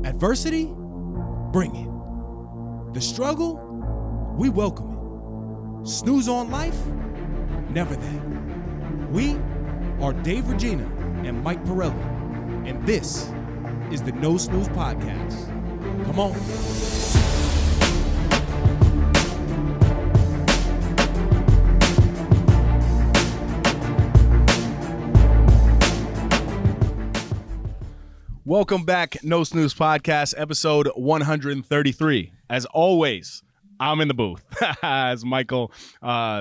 Adversity, bring it. The struggle, we welcome it. Snooze on life, never that. We are Dave Regina and Mike Pirelli, and this is the No Snooze Podcast. Come on. Welcome back, No Snooze Podcast, episode 133. As always, I'm in the booth, as Michael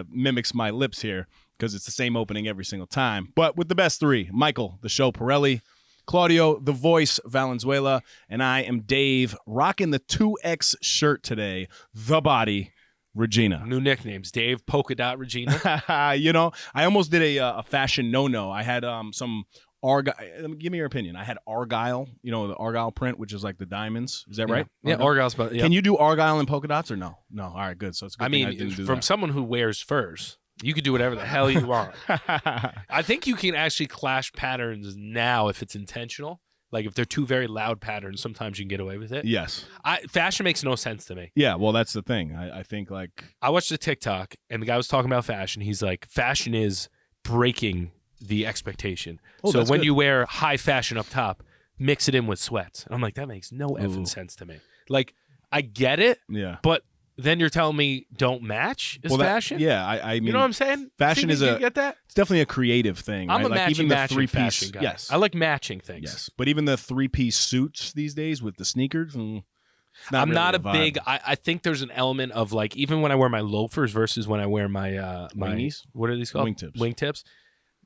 mimics my lips here, because it's the same opening every single time. But with the best three, Michael, the show Pirelli, Claudio, the voice Valenzuela, and I am Dave, rocking the 2X shirt today, the body, Regina. New nicknames, Dave Polka Dot Regina. You know, I almost did a fashion no-no. I had some Argyle. Give me your opinion. I had Argyle, you know, the Argyle print, which is like the diamonds. Is that right? Yeah, Argyle's. But yeah. Can you do Argyle and polka dots or no? No. All right, good. So it's a good I thing mean, didn't do from that. someone who wears furs, you could do whatever the hell you want. I think you can actually clash patterns now if it's intentional. Like if they're two very loud patterns, sometimes you can get away with it. Yes. Fashion makes no sense to me. Yeah, well, that's the thing. I think like I watched a TikTok and the guy was talking about fashion. He's like, fashion is breaking the expectation. Oh, so that's when good. you wear high fashion up top, mix it in with sweats. And I'm like, that makes no effing sense to me. Like, I get it, yeah. but then you're telling me don't match is fashion? Yeah, I mean, You know what I'm saying? fashion is you get that? it's definitely a creative thing. I'm right? a Like even matching the fashion three-piece. guy. Yes. I like matching things. Yes. But even the three-piece suits these days with the sneakers, I'm not a big. I think there's an element of like even when I wear my loafers versus when I wear my Wingies? what are these called? Wingtips. Wingtips.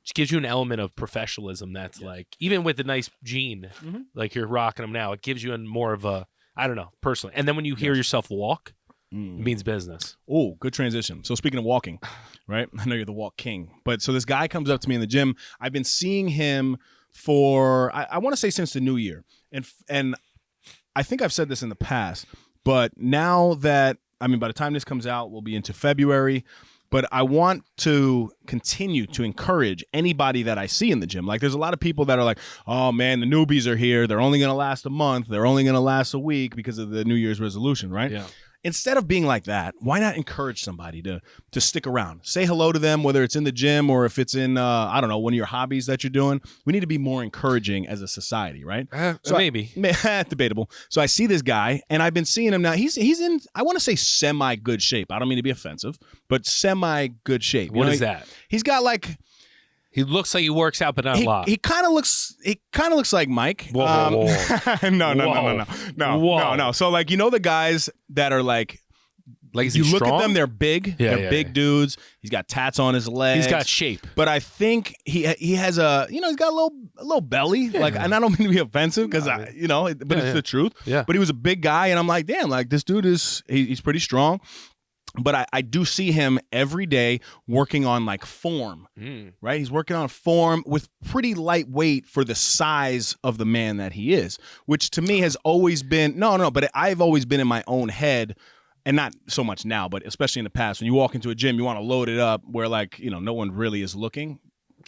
It gives you an element of professionalism that's like even with a nice jean, like you're rocking them now, it gives you a more of a I don't know personally. And then when you hear yourself walk, it means business. Oh, good transition. So speaking of walking, right? I know you're the walk king, but so this guy comes up to me in the gym. I've been seeing him for I want to say since the new year, and I think I've said this in the past, but now that I mean by the time this comes out, we'll be into February. But I want to continue to encourage anybody that I see in the gym. Like there's a lot of people that are like, oh man, the newbies are here. They're only going to last a month. They're only going to last a week because of the New Year's resolution, right? Yeah. Instead of being like that, why not encourage somebody to stick around? Say hello to them, whether it's in the gym or if it's in, I don't know, one of your hobbies that you're doing. We need to be more encouraging as a society, right? So Maybe. Debatable. So I see this guy, and I've been seeing him now. He's in, I want to say semi-good shape. I don't mean to be offensive, but semi-good shape. What is that? He's got like... He looks like he works out, but not a lot. He kind of looks like Mike. Whoa. No. So like, you know, the guys that are like Like, you is he look strong? at them, they're big. Yeah, they're big dudes. He's got tats on his legs. He's got shape. But I think he has a, you know, he's got a little belly. Yeah. Like, and I don't mean to be offensive because but it's the truth. Yeah. But he was a big guy, and I'm like, damn, like this dude he's pretty strong. But I do see him every day working on like form, right? He's working on form with pretty lightweight for the size of the man that he is, which to me has always been, but I've always been in my own head, and not so much now, but especially in the past, when you walk into a gym, you want to load it up where like, you know, no one really is looking.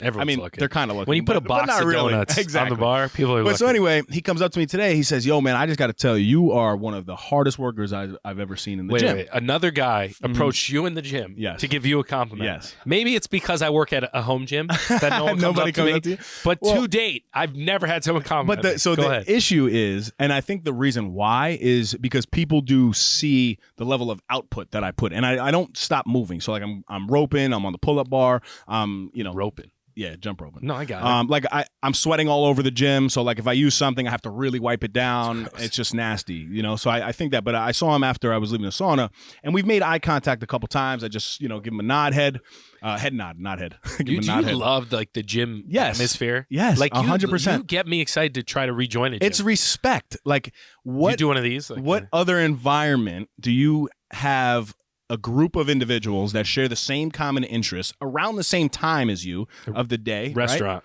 Everyone's looking. They're kind of looking. When you put a box not of really. donuts Exactly. on the bar, people are But looking. so anyway, he comes up to me today. He says, yo, man, I just got to tell you, you are one of the hardest workers I've ever seen in the gym. Wait. Another guy approached you in the gym to give you a compliment. Yes. Maybe it's because I work at a home gym that no one Nobody comes comes up up to you. But Well, to date, I've never had someone compliment me. But Go the ahead. issue is, and I think the reason why is because people do see the level of output that I put, and I don't stop moving. So like I'm roping, I'm on the pull-up bar, Roping. Yeah, jump roping. No, I got it. Like I'm sweating all over the gym, so like if I use something, I have to really wipe it down. It's just nasty, you know. So I think that. But I saw him after I was leaving the sauna, and we've made eye contact a couple times. I just give him a nod head, head nod, not head. Do you love like the gym atmosphere? Yes, like 100%. You get me excited to try to rejoin a gym. It's respect. Like what? You do one of these. Like, What other environment do you have a group of individuals that share the same common interests around the same time as you of the day? Restaurant.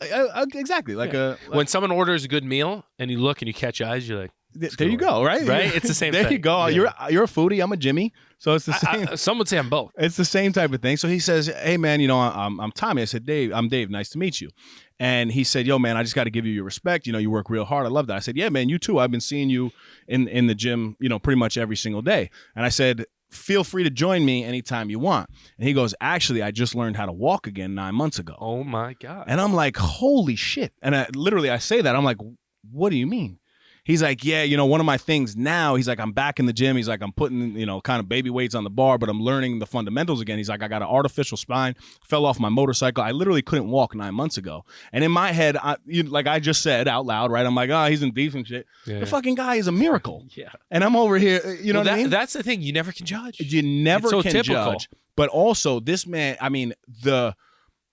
Right? Exactly. Like when someone orders a good meal and you look and you catch eyes, you're like, There you go, right? Right? It's the same there thing. you go. Yeah. You're a foodie. I'm a Jimmy. So it's the same. Some would say I'm both. It's the same type of thing. So he says, "Hey man, I'm Tommy." I said, "Dave, I'm Dave. Nice to meet you." And he said, "Yo man, I just got to give you your respect. You work real hard. I love that." I said, "Yeah man, you too. I've been seeing you in the gym, pretty much every single day." And I said, "Feel free to join me anytime you want." And he goes, "Actually, I just learned how to walk again 9 months ago." Oh my God. And I'm like, "Holy shit!" And I say that, I'm like, "What do you mean?" He's like, "Yeah, one of my things now," he's like, "I'm back in the gym." He's like, "I'm putting, kind of baby weights on the bar, but I'm learning the fundamentals again." He's like, "I got an artificial spine, fell off my motorcycle. I literally couldn't walk 9 months ago." And in my head, like I just said out loud, right? I'm like, "Oh, he's in decent shit." Yeah. The fucking guy is a miracle. Yeah. And I'm over here, you know what I mean? That's the thing. You never can judge. You never It's so can typical. judge. But also, this man, I mean, the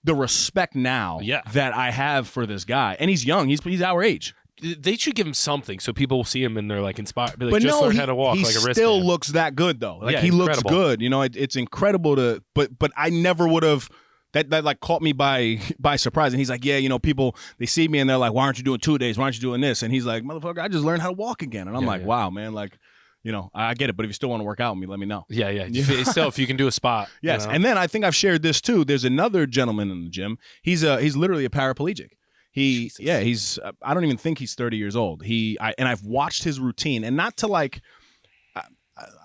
respect now that I have for this guy, and he's young. He's our age. They should give him something so people will see him and they're like inspired. Be like, But just no, learn how to walk he like a wristband. still looks that good though. Like Yeah, he looks incredible. good. It's incredible to. But I never would have. That like caught me by surprise. And he's like, "Yeah, people, they see me and they're like, 'Why aren't you doing 2-a-days? Why aren't you doing this?' And he's like, 'Motherfucker, I just learned how to walk again.'" And I'm like, "Wow, man, like, I get it. But if you still want to work out with me, let me know." Yeah. Still, if you can do a spot. Yes. And then I think I've shared this too. There's another gentleman in the gym. He's literally a paraplegic. He's I don't even think he's 30 years old. I've watched his routine, and not to like,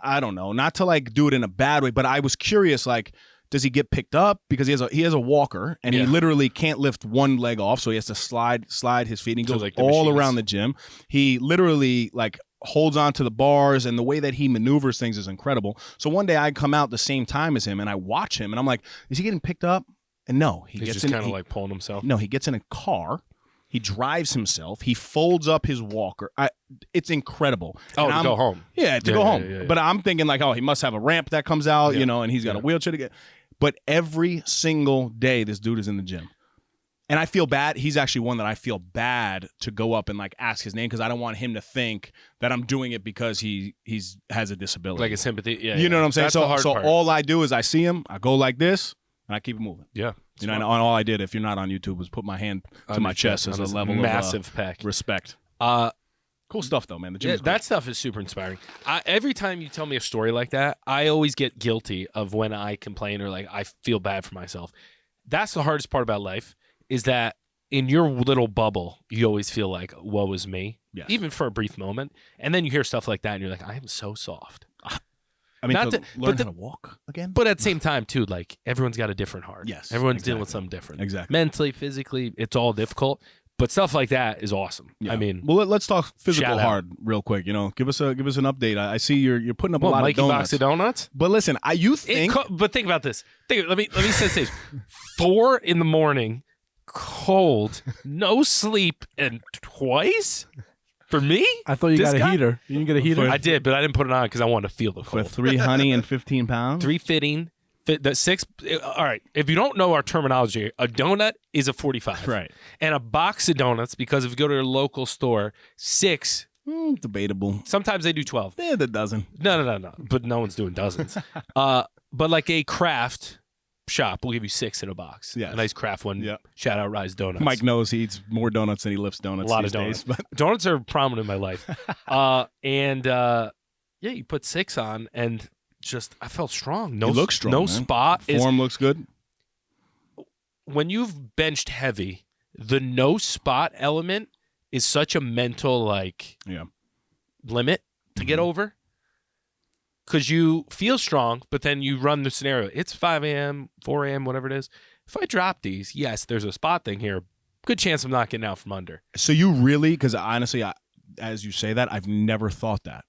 I don't know, not to like do it in a bad way, but I was curious, like, does he get picked up because he has a walker and he literally can't lift one leg off, so he has to slide his feet. And he goes like all machines. around the gym. He literally like holds on to the bars, and the way that he maneuvers things is incredible. So one day I come out the same time as him and I watch him and I'm like, is he getting picked up? And no, he's just kind of like pulling himself. No, he gets in a car. He drives himself. He folds up his walker. It's incredible. Oh, to go home. Yeah, to go home. Yeah. But I'm thinking like, oh, he must have a ramp that comes out, and he's got a wheelchair to get. But every single day, this dude is in the gym. And I feel bad. He's actually one that I feel bad to go up and like ask his name because I don't want him to think that I'm doing it because he has a disability. Like a sympathy. Yeah. You know what I'm saying? That's the hard so part. all I do is I see him, I go like this, and I keep it moving. Yeah. And all I did, if you're not on YouTube, was put my hand to my chest as a level massive of pack respect. Cool stuff, though, man. The gym is that stuff is super inspiring. Every time you tell me a story like that, I always get guilty of when I complain or like I feel bad for myself. That's the hardest part about life is that in your little bubble, you always feel like, woe is me, even for a brief moment. And then you hear stuff like that and you're like, I am so soft. I mean, Not to to- learn but how to walk again? But at the same time, too, like everyone's got a different heart. Yes, Everyone's dealing exactly. with something different. Exactly. Mentally, physically, it's all difficult. But stuff like that is awesome. Yeah. I mean, well, let's talk physical shout out. hard real quick. Give us an update. I see you're putting up a well, lot Mikey of Box donuts. of Donuts. But listen, But think about this. Let me set the stage. 4 a.m, cold, no sleep, and twice for me. I thought you This got a guy? heater. You didn't get a heater? I did, but I didn't put it on because I wanted to feel the for cold. 3 honey and 15 pounds. 3 fitting. The 6. All right. If you don't know our terminology, a donut is a 45. Right. And a box of donuts, because if you go to your local store, 6. Debatable. Sometimes they do 12. Yeah, the dozen. No. But no one's doing dozens. But like a craft shop will give you 6 in a box. Yes. A nice craft one. Yep. Shout out Rise Donuts. Mike knows he eats more donuts than he lifts donuts. A lot these of donuts. days, but Donuts are prominent in my life. You put 6 on and just I felt strong. No, You look strong, No man. spot. form looks good. When you've benched heavy, the no spot element is such a mental Yeah. limit to get over. Because you feel strong, but then you run the scenario. It's 5 a.m., 4 a.m., whatever it is. If I drop these, yes, there's a spot thing here. Good chance I'm not getting out from under. So you really, because honestly, as you say that, I've never thought that.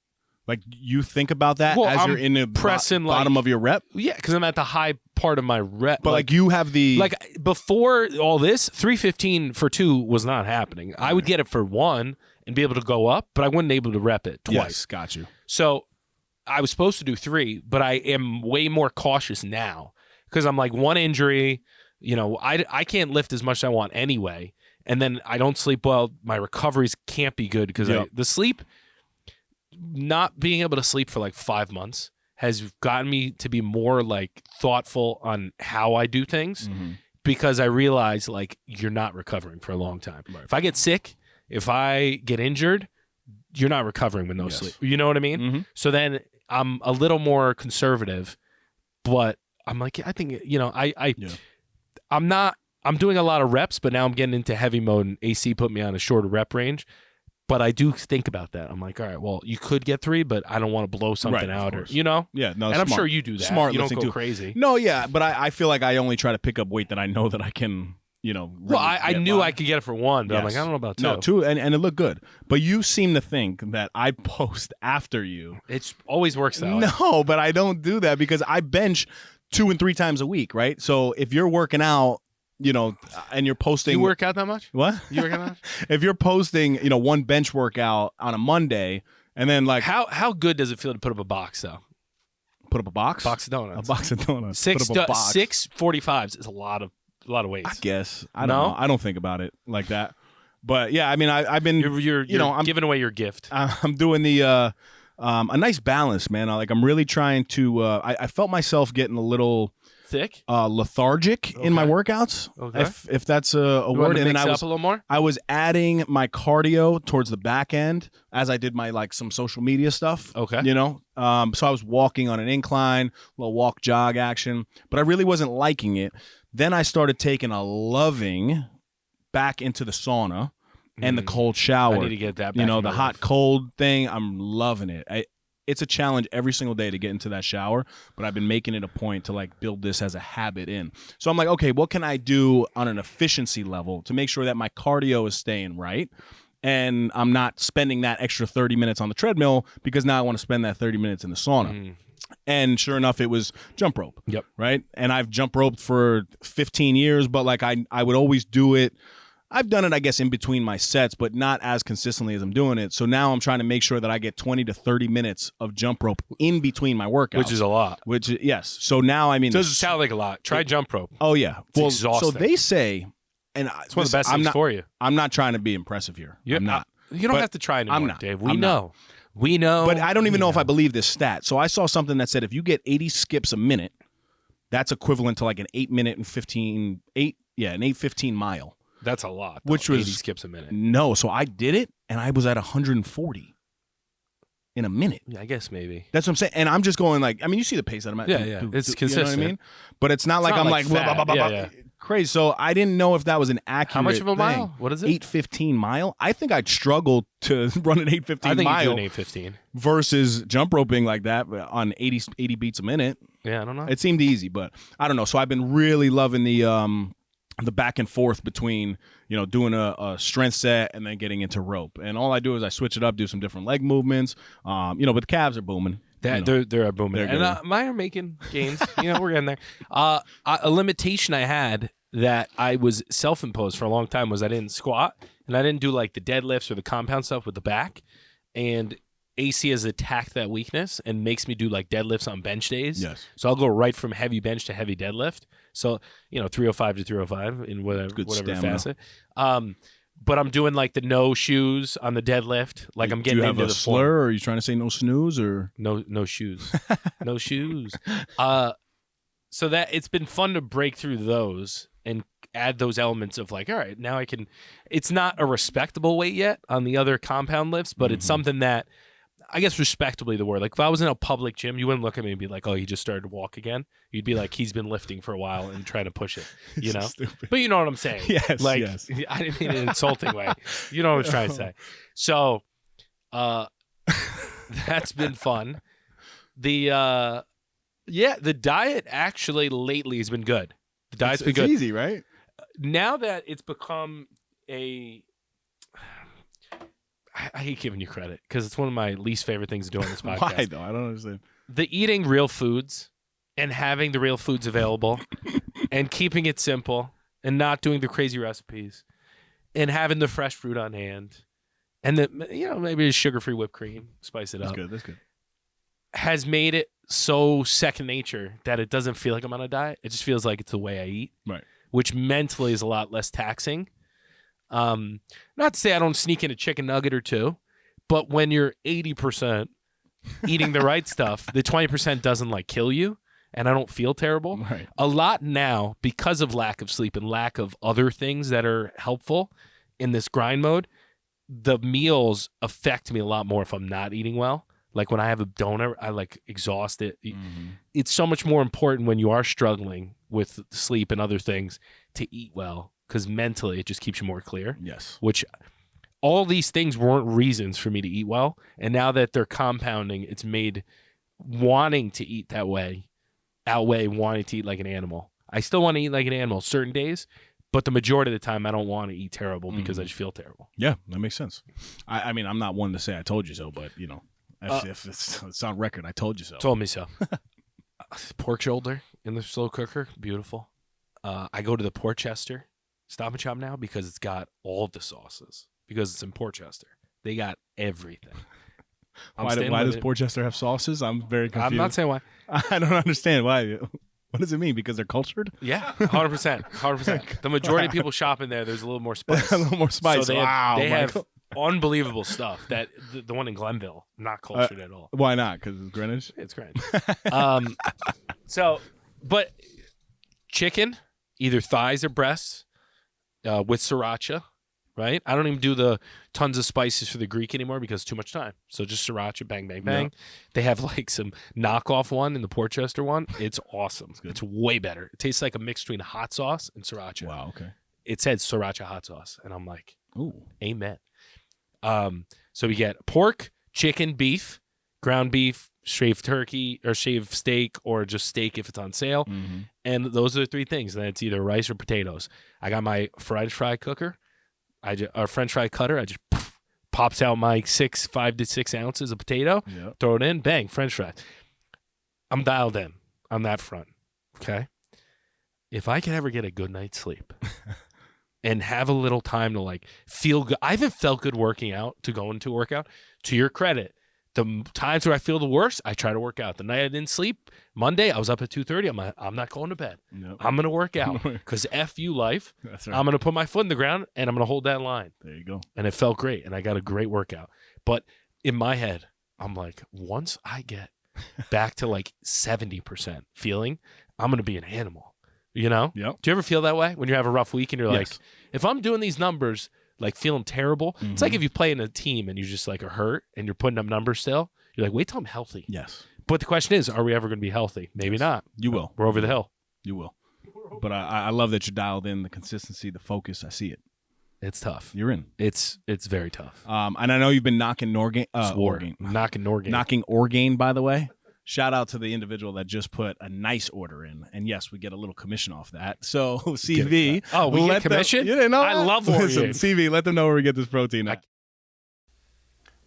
Like you think about that Well, as I'm you're in the pressing, bottom like- of your rep, Yeah, because I'm at the high part of my rep. but like you have the Like before all this, 315 for 2 was not happening. I would get it for 1 and be able to go up, but I wouldn't be able to rep it twice. Yes, got you. So I was supposed to do 3, but I am way more cautious now because I'm like 1 injury. I can't lift as much as I want anyway, and then I don't sleep well. My recoveries can't be good because Yep. the sleep. Not being able to sleep for like 5 months has gotten me to be more like thoughtful on how I do things because I realize like you're not recovering for a long time. If I get sick, if I get injured, you're not recovering with no Yes. sleep. You know what I mean? Mhm. So then I'm a little more conservative, but I'm like, I think, Yeah. I'm doing a lot of reps, but now I'm getting into heavy mode and AC put me on a shorter rep range. But I do think about that. I'm like, all right, well, you could get 3, but I don't want to blow something Right, of out, or course. Yeah, No, and I'm smart. sure you do that. Smart You don't lifting go too. crazy. No, yeah, but I feel like I only try to pick up weight that I know that I can, really Well, I get knew by. I could get it for 1, but I'm Yes. like, I don't know about 2. No, 2, and it looked good. But you seem to think that I post after you. It always works that way. No, but I don't do that because I bench 2 and 3 times a week, right? So if you're working out, and you're posting, You work out that much? what? You work out that much? If you're posting, one bench workout on a Monday, and then like How good does it feel to put up a box though? put up a box, Box of a donuts. box of donuts, Six put up a box. 645s is a lot of weights. I guess I don't No? know. I don't think about it like that. But yeah, I mean, I've been You're I'm giving away your gift. I'm doing the a nice balance, man. Like I'm really trying to. I felt myself getting a little Thick. lethargic in my Okay. workouts, Okay. if that's a You want word. to And then mix I it was up a little more? I was adding my cardio towards the back end as I did my some social media stuff. Okay. So I was walking on an incline, little walk jog action, but I really wasn't liking it. Then I started taking a loving back into the sauna and the cold shower. I need to get that back. in The my hot life. cold thing. I'm loving it. It's a challenge every single day to get into that shower, but I've been making it a point to build this as a habit in. So I'm like, okay, what can I do on an efficiency level to make sure that my cardio is staying right? And I'm not spending that extra 30 minutes on the treadmill because now I want to spend that 30 minutes in the sauna. And sure enough, it was jump rope. Yep. Right. And I've jump roped for 15 years, but I would always do it. I've done it, I guess, in between my sets, but not as consistently as I'm doing it. So now I'm trying to make sure that I get 20 to 30 minutes of jump rope in between my workouts. Which is a lot. Yes. So now, I mean. Doesn't sound like a lot. Try jump rope. Oh, yeah. It's So exhausting. they say, and It's one of the best things for you. I'm not trying to be impressive here. I'm not. You don't But have to try anymore, I'm not. Dave. We I'm know. not. We know. But I don't even We know if I believe this stat. So I saw something that said if you get 80 skips a minute, that's equivalent to an 8:15 mile. That's a lot. Though. Which was 80 skips a minute. No, so I did it and I was at 140 in a minute. Yeah, I guess maybe. That's what I'm saying. And I'm just going you see the pace that I'm at. Yeah, yeah. It's You know consistent. what I mean? But it's not like not I'm like blah, blah, fat. blah, Yeah, blah, yeah. crazy. So I didn't know if that was an accurate How much of a thing. mile? What is it? 8:15 mile. I think I'd struggle to run an 8:15 I think mile you do an 8:15. versus jump roping like that on 80 beats a minute. Yeah, I don't know. It seemed easy, but I don't know. So I've been really loving the back and forth between doing a strength set and then getting into rope. And all I do is I switch it up, do some different leg movements. But the calves are booming. They're booming. They're And mine are making gains. We're getting there. A limitation I had that I was self-imposed for a long time was I didn't squat and I didn't do the deadlifts or the compound stuff with the back. And AC has attacked that weakness and makes me do deadlifts on bench days. Yes. So I'll go right from heavy bench to heavy deadlift. So 305 to 305 in whatever stamina. facet. But I'm doing the no shoes on the deadlift. I'm Do getting you have into a the slur, form. or are you trying to say no snooze, or No shoes. No shoes. So that it's been fun to break through those and add those elements of all right, now I can. It's not a respectable weight yet on the other compound lifts, but it's something that I guess respectably the word. If I was in a public gym, you wouldn't look at me and be like, "Oh, he just started to walk again." You'd be like, "He's been lifting for a while and trying to push it," So stupid. But you know what I'm saying? Yes, Like yes. I didn't mean it in an insulting way. You know what I'm trying to say. So, that's been fun. The diet actually lately has been good. The diet's been it's good. easy, right? Now that it's become I hate giving you credit because it's one of my least favorite things to do on this podcast. Why though? I don't understand. The eating real foods and having the real foods available and keeping it simple and not doing the crazy recipes and having the fresh fruit on hand and maybe a sugar-free whipped cream, spice it up. That's good. Has made it so second nature that it doesn't feel like I'm on a diet. It just feels like it's the way I eat. Right. Which mentally is a lot less taxing. Not to say I don't sneak in a chicken nugget or two, but when you're 80% eating the right stuff, the 20% doesn't kill you, and I don't feel terrible. Right. A lot now, because of lack of sleep and lack of other things that are helpful in this grind mode, the meals affect me a lot more if I'm not eating well. Like when I have a donut, I like exhaust it. It's so much more important when you are struggling with sleep and other things to eat well, because mentally it just keeps you more clear. Yes. Which all these things weren't reasons for me to eat well. And now that they're compounding, it's made wanting to eat that way outweigh wanting to eat like an animal. I still want to eat like an animal certain days, but the majority of the time I don't want to eat terrible because I just feel terrible. Yeah, that makes sense. I mean, I'm not one to say I told you so, but you know, if it's on record, I told you so. Told me so. Pork shoulder in the slow cooker, beautiful. I go to the Portchester Stop and Shop now because it's got all the sauces, because it's in Portchester. They got everything. Why does Portchester have sauces? I'm very confused. I'm not saying why. I don't understand why. What does it mean? Because they're cultured? Yeah, 100%. 100%. The majority of people shop in there, there's a little more spice. A little more spice. So Wow. They have unbelievable stuff. That the one in Glenville, not cultured at all. Why not? Because it's Greenwich? It's Greenwich. But chicken, either thighs or breasts, with sriracha, right? I don't even do the tons of spices for the Greek anymore because it's too much time. So just sriracha, bang, bang, bang. Yep. They have like some knockoff one in the Portchester one. It's awesome. It's way better. It tastes like a mix between hot sauce and sriracha. Wow, okay. It said sriracha hot sauce, and I'm like, ooh, amen. So we get pork, chicken, beef, ground beef, shaved turkey, or shaved steak, or just steak if it's on sale. Mm-hmm. And those are the three things. And then it's either rice or potatoes. I got my French fry cooker. French fry cutter. I just pops out my 5 to 6 ounces of potato, throw it in, bang, French fries. I'm dialed in on that front. Okay. If I can ever get a good night's sleep and have a little time to like feel good. I haven't felt good working out to go into a workout. To your credit, the times where I feel the worst, I try to work out. The night I didn't sleep, Monday, I was up at 2:30. I'm not going to bed. Nope. I'm going to work out because F you life. That's right. I'm going to put my foot in the ground and I'm going to hold that line. There you go. And it felt great. And I got a great workout. But in my head, I'm like, once I get back to like 70% feeling, I'm going to be an animal. You know? Yep. Do you ever feel that way when you have a rough week and you're like, if I'm doing these numbers, like feeling terrible, it's like if you play in a team and you just like are hurt and you're putting up numbers still, you're like, wait till I'm healthy. Yes. But the question is, are we ever going to be healthy? Maybe not. You will. We're over the hill. You will. But I love that you're dialed in, the consistency, the focus. I see it. It's tough. You're in. It's very tough. And I know you've been knocking Norgaine. Knocking Orgain, by the way. Shout out to the individual that just put a nice order in. And yes, we get a little commission off that. So CV. Oh, we get commission? You didn't know I love Orgain. CV, let them know where we get this protein at.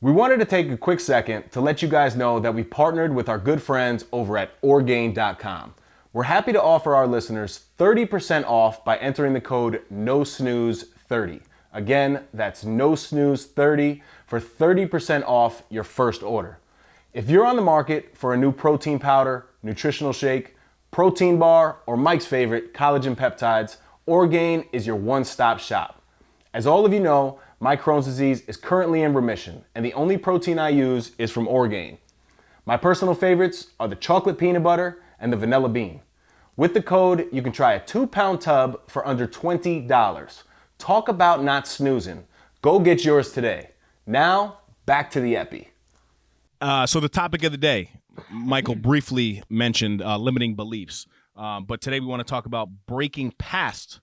We wanted to take a quick second to let you guys know that we partnered with our good friends over at Orgain.com. We're happy to offer our listeners 30% off by entering the code NOSNOOZE30. Again, that's NOSNOOZE30 for 30% off your first order. If you're on the market for a new protein powder, nutritional shake, protein bar, or Mike's favorite, collagen peptides, Orgain is your one-stop shop. As all of you know, my Crohn's disease is currently in remission, and the only protein I use is from Orgain. My personal favorites are the chocolate peanut butter and the vanilla bean. With the code, you can try a 2-pound tub for under $20. Talk about not snoozing. Go get yours today. Now, back to the Epi. So the topic of the day, Michael briefly mentioned limiting beliefs. But today we want to talk about breaking past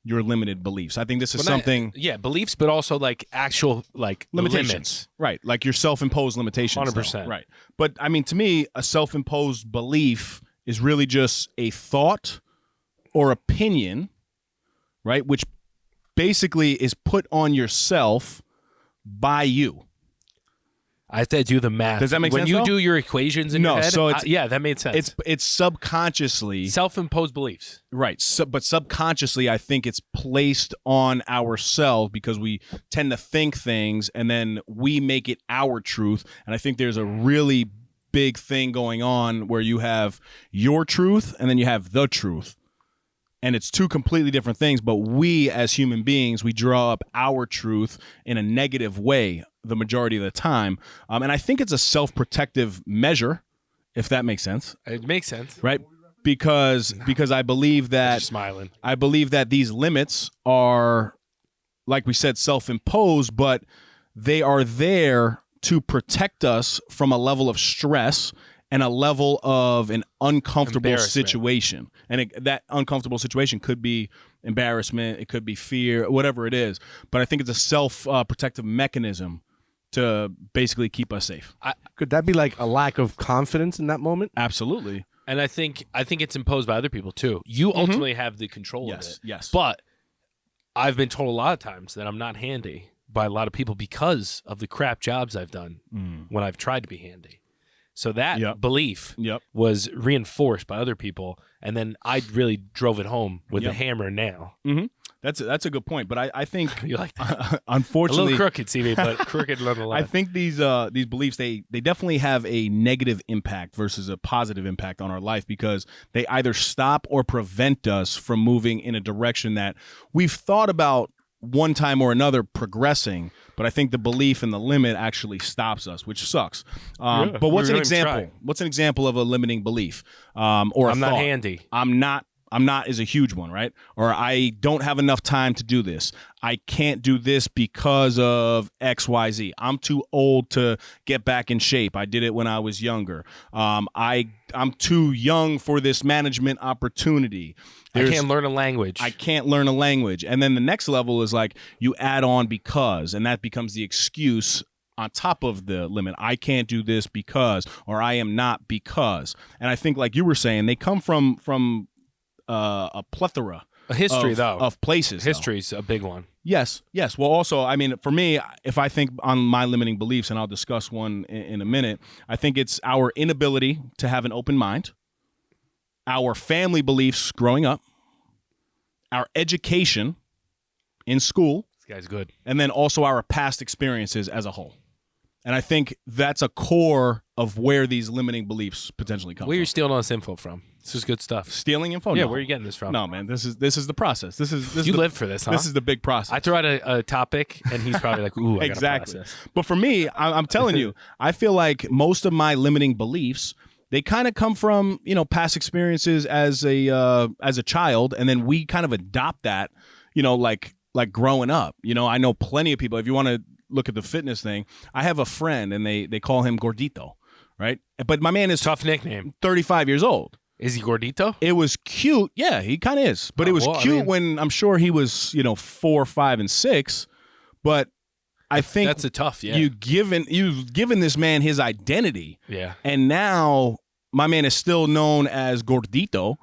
your limited beliefs. I think this is something... beliefs, but also like actual like limitations. Limits. Right, like your self-imposed limitations. 100%. Though. Right. But I mean, to me, a self-imposed belief is really just a thought or opinion, right, which basically is put on yourself by you. I have to do the math. Does that make sense? When you do your equations in your head? So yeah, that made sense. It's subconsciously self-imposed beliefs. Right. But subconsciously, I think it's placed on ourselves because we tend to think things and then we make it our truth. And I think there's a really big thing going on where you have your truth and then you have the truth. And it's two completely different things, but we as human beings, we draw up our truth in a negative way the majority of the time. And I think it's a self-protective measure, if that makes sense. It makes sense. Right? Because I believe that smiling. I believe that these limits are, like we said, self-imposed, but they are there to protect us from a level of stress and a level of an uncomfortable situation. And that uncomfortable situation could be embarrassment, it could be fear, whatever it is. But I think it's a self-protective mechanism to basically keep us safe. Could that be like a lack of confidence in that moment? Absolutely. And I think it's imposed by other people too. You ultimately have the control of it. Yes. But I've been told a lot of times that I'm not handy by a lot of people because of the crap jobs I've done when I've tried to be handy. So that belief was reinforced by other people, and then I really drove it home with the hammer and nail. That's a good point, but I think You like that? unfortunately, A little crooked, CV, but crooked nonetheless. I think these beliefs they definitely have a negative impact versus a positive impact on our life, because they either stop or prevent us from moving in a direction that we've thought about one time or another progressing, but I think the belief in the limit actually stops us, which sucks. But what's an example? What's an example of a limiting belief? Or I'm not handy. I'm not is a huge one, right? Or I don't have enough time to do this. I can't do this because of XYZ. I'm too old to get back in shape. I did it when I was younger. I'm too young for this management opportunity. I can't learn a language. I can't learn a language. And then the next level is like you add on because, and that becomes the excuse on top of the limit. I can't do this because, or I am not because. And I think, like you were saying, they come from a plethora a history of places. History's a big one. Yes. Well, also, I mean, for me, if I think on my limiting beliefs, and I'll discuss one in a minute, I think it's our inability to have an open mind, our family beliefs growing up, our education in school. This guy's good. And then also our past experiences as a whole. And I think that's a core of where these limiting beliefs potentially come Where from. you're stealing all this info from? This is good stuff. Stealing info? Yeah, No. where are you getting this from? No, man. This is the process. This is You the, live for this, huh? This is the big process. I throw out a topic, and he's probably like, ooh, I Exactly. gotta process. But for me, I'm telling you, I feel like most of my limiting beliefs, they kind of come from, past experiences as a child, and then we kind of adopt that, like growing up. I know plenty of people. If you want to look at the fitness thing, I have a friend, and they call him Gordito, right? But my man is Tough nickname. 35 years old. Is he Gordito? It was cute. Yeah, he kind of is. But it was cute when I'm sure he was, 4, 5, and 6. But I think that's a tough, you've given this man his identity. Yeah. And now my man is still known as Gordito.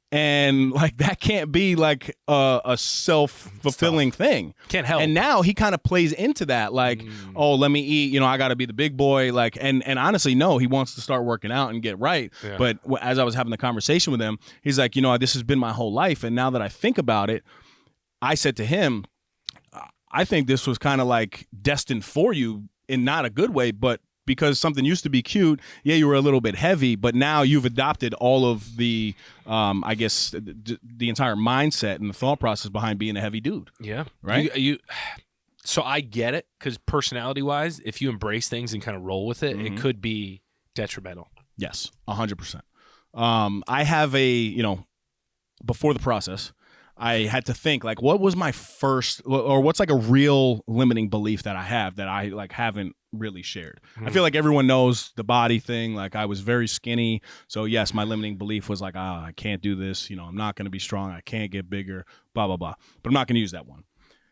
And like that can't be like a self-fulfilling thing. Can't help. And now he kind of plays into that, like, oh, let me eat. I got to be the big boy. Like, and honestly, no, he wants to start working out and get right. Yeah. But as I was having the conversation with him, he's like, this has been my whole life, and now that I think about it, I said to him, I think this was kind of like destined for you in not a good way, but because something used to be cute, you were a little bit heavy, but now you've adopted all of the, I guess, the entire mindset and the thought process behind being a heavy dude. Yeah. Right? So I get it, because personality-wise, if you embrace things and kind of roll with it, it could be detrimental. Yes, 100%. I have before the process, I had to think, like, what was my first, or what's like a real limiting belief that I have that I like haven't really shared. I feel like everyone knows the body thing. Like, I was very skinny, so yes, my limiting belief was like, I can't do this. I'm not going to be strong. I can't get bigger. Blah blah blah. But I'm not going to use that one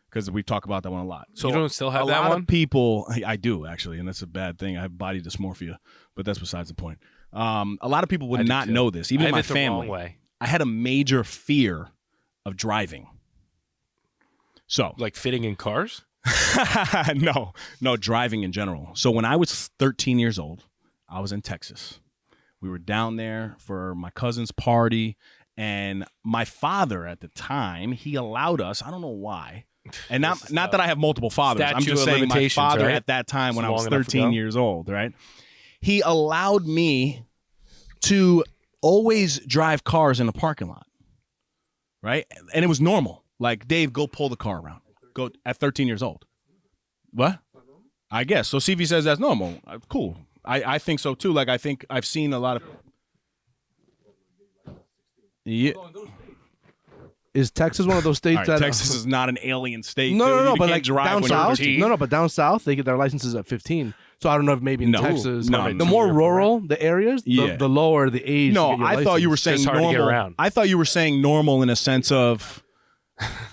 because we talk about that one a lot. So you don't still have a that lot one? of people, I do actually, and that's a bad thing. I have body dysmorphia, but that's besides the point. A lot of people would not know this, even I my have it the family. wrong way. I had a major fear of driving. So, like fitting in cars? no, driving in general. So when I was 13 years old, I was in Texas. We were down there for my cousin's party, and my father at the time, he allowed us, I don't know why, and not that I have multiple fathers. I'm Statute just of saying my limitations, father right? at that time when I was long enough 13 ago. years old, right? He allowed me to always drive cars in the parking lot, right? And it was normal. Like, Dave, go pull the car around. Go at 13 years old. What? I guess. So CV says that's normal. Cool. I think so too. Like, I think I've seen a lot of. Yeah. Is Texas one of those states All right, that Texas is not an alien state. No, dude. no, no, You but can't like drive down when you're south. 15. No, but down south they get their licenses at 15. So I don't know if maybe in No. Texas, No, the no, more no. rural the areas, Yeah. the lower the age. No, to get your I thought you were license. saying It's hard to get normal. around. I thought you were saying normal in a sense of.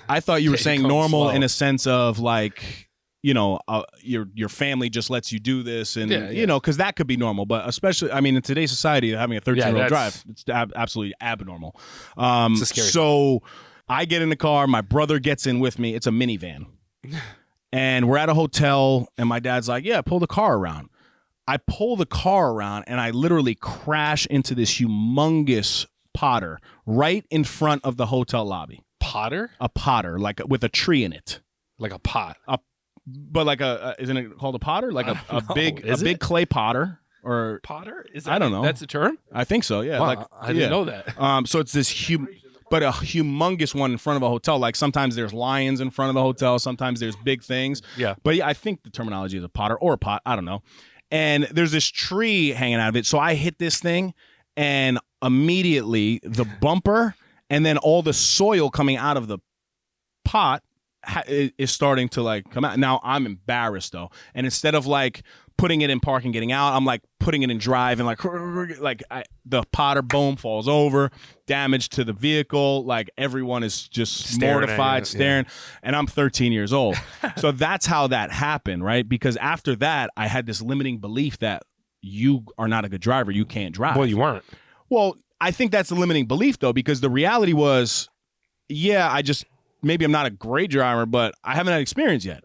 I thought you were Yeah, saying come normal slow. in a sense of like, your family just lets you do this, and Yeah, yeah. because that could be normal, but especially, I mean, in today's society, having a 13-year-old that's- drive, it's absolutely abnormal. It's a scary So I get in the car, my brother gets in with me. It's a minivan, and we're at a hotel, and my dad's like, "Yeah, pull the car around." I pull the car around, and I literally crash into this humongous Potter right in front of the hotel lobby. Potter? A Potter, like with a tree in it. Like a pot. But like isn't it called a Potter? Like a know. big Is it? clay potter, or Potter? Is I don't know. That's a term? I think so. Yeah, Wow, like I didn't know that. So it's this but a humongous one in front of a hotel. Like sometimes there's lions in front of the hotel, sometimes there's big things. Yeah. But yeah, I think the terminology is a Potter or a pot. I don't know. And there's this tree hanging out of it, so I hit this thing, and immediately the bumper and then all the soil coming out of the pot is starting to like come out. Now I'm embarrassed though, and instead of like putting it in park and getting out, I'm like putting it in drive, and the Potter boom falls over, damage to the vehicle. Like everyone is just Staring at mortified, you, staring, and I'm 13 years old. So that's how that happened, right? Because after that, I had this limiting belief that you are not a good driver, you can't drive. Well, you weren't. Well, I think that's a limiting belief though, because the reality was, maybe I'm not a great driver, but I haven't had experience yet.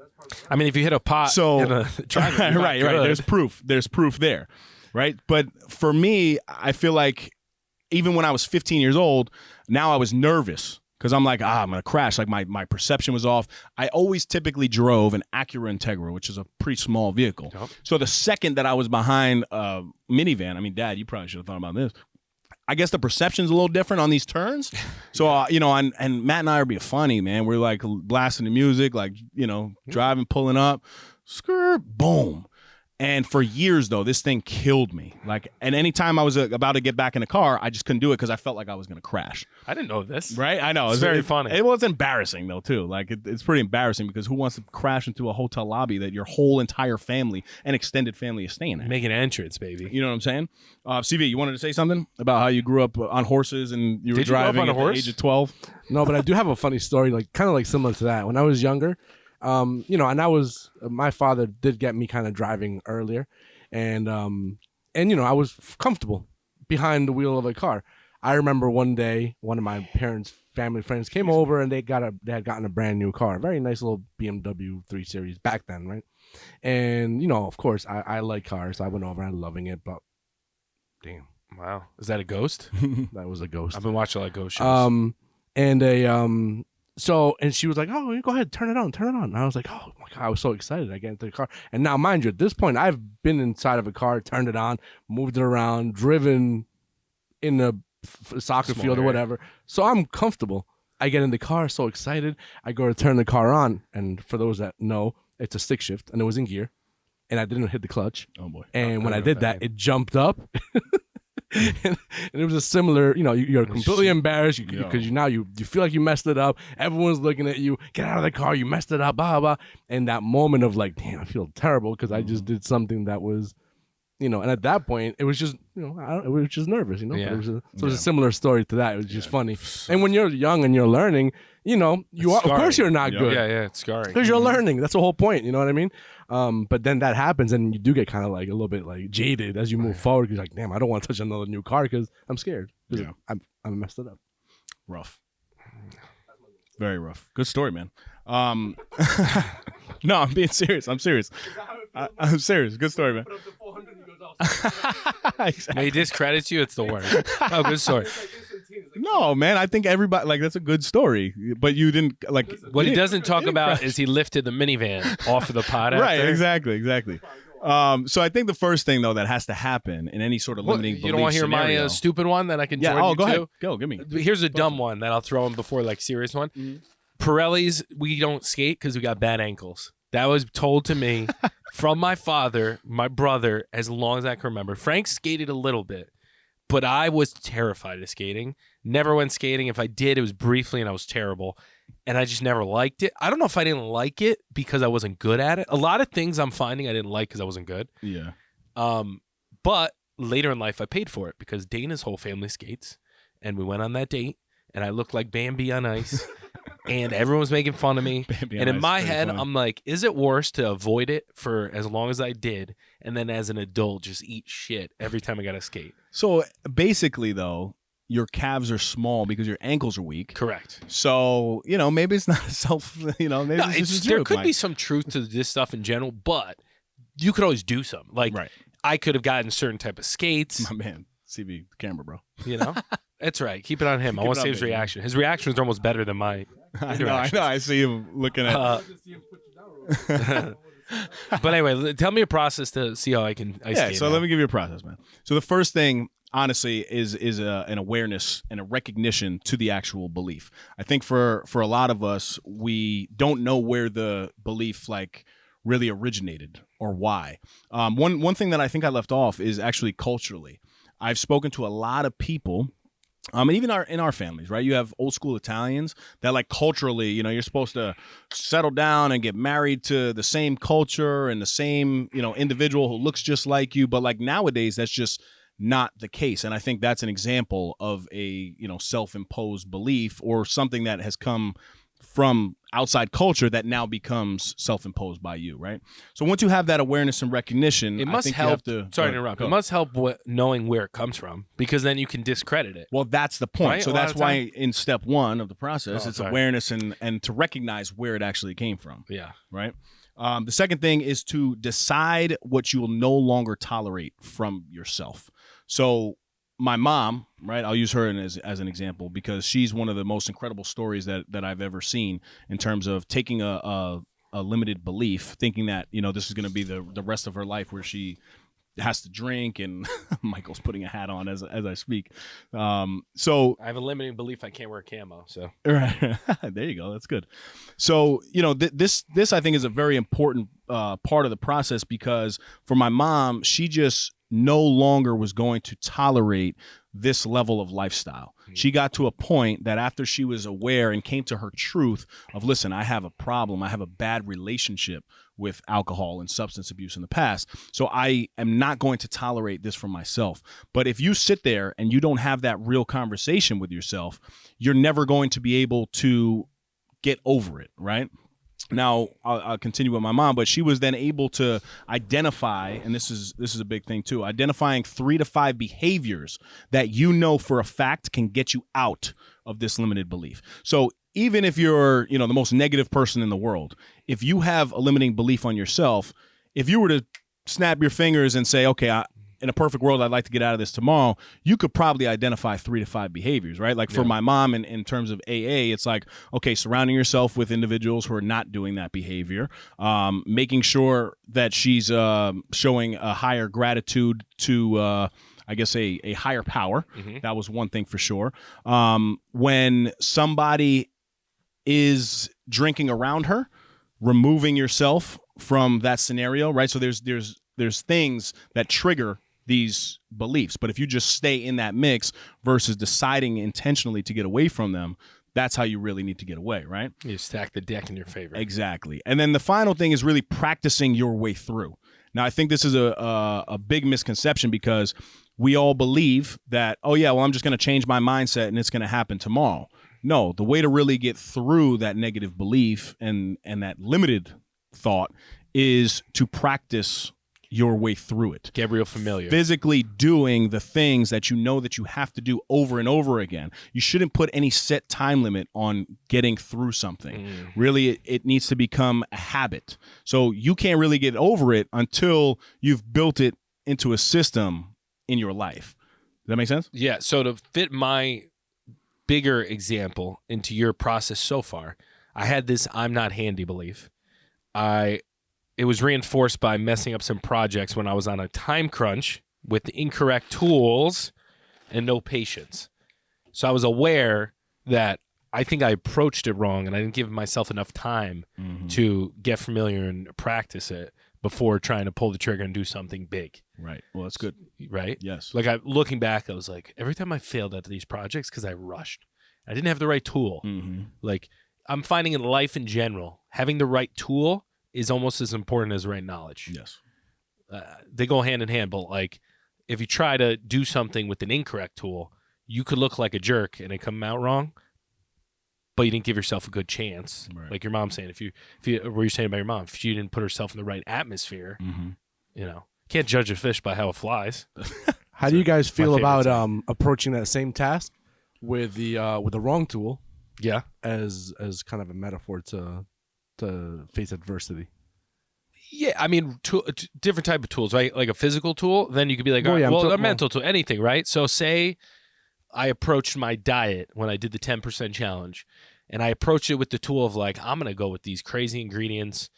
I mean, if you hit a pot So in a driveway, you're not right. good. There's proof there, right? But for me, I feel like even when I was 15 years old, now I was nervous because I'm like, I'm gonna crash. Like my perception was off. I always typically drove an Acura Integra, which is a pretty small vehicle. Yep. So the second that I was behind a minivan, I mean, Dad, you probably should have thought about this. I guess the perception's a little different on these turns. So, and Matt and I are being funny, man. We're like blasting the music, like, driving, pulling up, skirt, boom. And for years, though, this thing killed me. Like, and anytime I was about to get back in the car, I just couldn't do it because I felt like I was going to crash. I didn't know this. Right? I know. It's very funny. It was embarrassing, though, too. Like, it's pretty embarrassing because who wants to crash into a hotel lobby that your whole entire family and extended family is staying at? Make an entrance, baby. You know what I'm saying? CV, you wanted to say something about how you grew up on horses and you were Did you grow up driving on a at horse? the age of 12? No, but I do have a funny story, like kind of like similar to that. When I was younger, and my father did get me kind of driving earlier, and I was comfortable behind the wheel of a car. I remember one day, one of my parents' family friends came over, and they had gotten a brand new car, a very nice little BMW 3 Series back then, right? And of course, I like cars, so I went over and loving it, but damn, Wow. Is that a ghost? that was a ghost. I've been watching a lot of ghost shows. And she was like, "Oh, go ahead, turn it on." And I was like, "Oh my god!" I was so excited. I get into the car, and now, mind you, at this point, I've been inside of a car, turned it on, moved it around, driven in a soccer Small field or area. whatever. So I'm comfortable. I get in the car, so excited. I go to turn the car on, and for those that know, it's a stick shift, and it was in gear, and I didn't hit the clutch. Oh, boy. And when I did that, it jumped up. and it was a similar, you're completely embarrassed because you feel like you messed it up. Everyone's looking at you. Get out of the car. You messed it up. Blah, blah. And that moment of like, damn, I feel terrible because I just did something that was, and at that point, it was just, it was just nervous, Yeah. It was a similar story to that. It was just funny. And when you're young and you're learning, of course you're not good. Yeah, it's scarring. Because you're learning. That's the whole point. You know what I mean? But then that happens, and you do get kind of like a little bit like jaded as you move forward. Because like, damn, I don't want to touch another new car because I'm scared. 'Cause Yeah. I messed it up. Rough. Very rough. Good story, man. No, I'm being serious. I'm serious. I'm serious. Good story, man. When he discredits you, it's the worst. Oh, good story. No, man. I think everybody that's a good story, but you didn't like. What he you didn't- doesn't talk you didn't about crash. is he lifted the minivan off of the pot. Right. after. Exactly. So I think the first thing though that has to happen in any sort of Well, limiting you don't want to hear scenario, my stupid one that I can yeah. join Oh, you go to? ahead. Go. Give me. Here's a dumb one that I'll throw in before like serious one. Mm-hmm. Pirellis, we don't skate because we got bad ankles. That was told to me from my father, my brother, as long as I can remember. Frank skated a little bit, But I was terrified of skating. Never went skating. If I did, it was briefly and I was terrible. And I just never liked it. I don't know if I didn't like it because I wasn't good at it. A lot of things I'm finding I didn't like because I wasn't good. Yeah. But later in life, I paid for it because Dana's whole family skates. And we went on that date. And I looked like Bambi on ice. And everyone was making fun of me. Bambi on And in ice, my pretty head, funny. I'm like, is it worse to avoid it for as long as I did? And then as an adult, just eat shit every time I got to skate? So basically, though, your calves are small because your ankles are weak. Correct. So, maybe it's not maybe No, it's just a there joke, could be Mike. some truth to this stuff in general, but you could always do something. Like, Right. I could have gotten certain type of skates, My man, CB, the camera, bro. you know? That's right. Keep it on him. I Keep want it to see up, his baby. reaction. His reactions are almost better than my I know. I see him looking at. But anyway, tell me a process to see how I skate. So let me give you a process, man. So the first thing, honestly, is an awareness and a recognition to the actual belief. I think for a lot of us, we don't know where the belief really originated or why. One thing that I think I left off is actually culturally. I've spoken to a lot of people. And even in our families, right? You have old school Italians that culturally, you're supposed to settle down and get married to the same culture and the same, individual who looks just like you. But nowadays, that's just not the case. And I think that's an example of a, self-imposed belief or something that has come from outside culture that now becomes self-imposed by you, right? So once you have that awareness and recognition, It must I think help. you have to. Sorry to interrupt. It must help knowing where it comes from because then you can discredit it. Well, that's the point. Right? So A lot that's of why in step one of the process, Oh, it's sorry. awareness and to recognize where it actually came from, Yeah. right? The second thing is to decide what you will no longer tolerate from yourself. So my mom, right? I'll use her as an example because she's one of the most incredible stories that I've ever seen in terms of taking a limited belief, thinking that this is going to be the rest of her life where she has to drink, and Michael's putting a hat on as I speak. So I have a limiting belief I can't wear camo. So right. There you go. That's good. So, this I think is a very important part of the process because for my mom, she just no longer was going to tolerate this level of lifestyle. She got to a point that after she was aware and came to her truth of, listen, I have a problem. I have a bad relationship with alcohol and substance abuse in the past. So I am not going to tolerate this for myself. But if you sit there and you don't have that real conversation with yourself, you're never going to be able to get over it, right? Now, I'll continue with my mom, but she was then able to identify, and this is a big thing too, identifying 3 to 5 behaviors that for a fact can get you out of this limited belief. So even if you're, the most negative person in the world, if you have a limiting belief on yourself, if you were to snap your fingers and say, okay, in a perfect world, I'd like to get out of this tomorrow, you could probably identify 3 to 5 behaviors, right? For my mom, in terms of AA, it's okay, surrounding yourself with individuals who are not doing that behavior, making sure that she's showing a higher gratitude to, I guess, a higher power. Mm-hmm. That was one thing for sure. When somebody is drinking around her, removing yourself from that scenario, right? So there's things that trigger these beliefs, but if you just stay in that mix versus deciding intentionally to get away from them, that's how you really need to get away, right? you stack the deck in your favor. Exactly. And then the final thing is really practicing your way through. Now, I think this is a big misconception because we all believe that, oh yeah, well, I'm just going to change my mindset and it's going to happen tomorrow. No, the way to really get through that negative belief and that limited thought is to practice your way through it. Get real familiar. Physically doing the things that that you have to do over and over again. You shouldn't put any set time limit on getting through something. Really, it needs to become a habit. So you can't really get over it until you've built it into a system in your life. Does that make sense? Yeah. So to fit my bigger example into your process so far, I had this I'm not handy belief. It was reinforced by messing up some projects when I was on a time crunch with the incorrect tools and no patience. So I was aware that I think I approached it wrong and I didn't give myself enough time to get familiar and practice it. before trying to pull the trigger and do something big, Right. Well, that's good. right? Yes. Like looking back, I was like, every time I failed at these projects because I rushed, I didn't have the right tool. Mm-hmm. Like I'm finding in life in general, having the right tool is almost as important as the right knowledge. Yes. They go hand in hand, but like if you try to do something with an incorrect tool, you could look like a jerk and it come out wrong, but you didn't give yourself a good chance. Right. Like your mom saying, if you what you're saying about your mom, if she didn't put herself in the right atmosphere, Mm-hmm. Can't judge a fish by how it flies. How do you guys feel favorite about time. approaching that same task with the wrong tool Yeah. as kind of a metaphor to face adversity? Yeah, I mean, different type of tools, right? Like a physical tool, then you could be like, Well, all right, yeah, I'm well, a talking- mental tool, anything, right? So say I approached my diet when I did the 10% challenge, and I approached it with the tool of like, I'm gonna go with these crazy ingredients.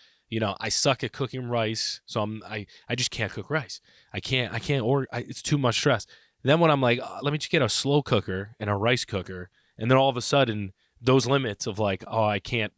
I suck at cooking rice, so I just can't cook rice. I can't, it's too much stress. Then when I'm like, let me just get a slow cooker and a rice cooker, and then all of a sudden those limits of like, I can't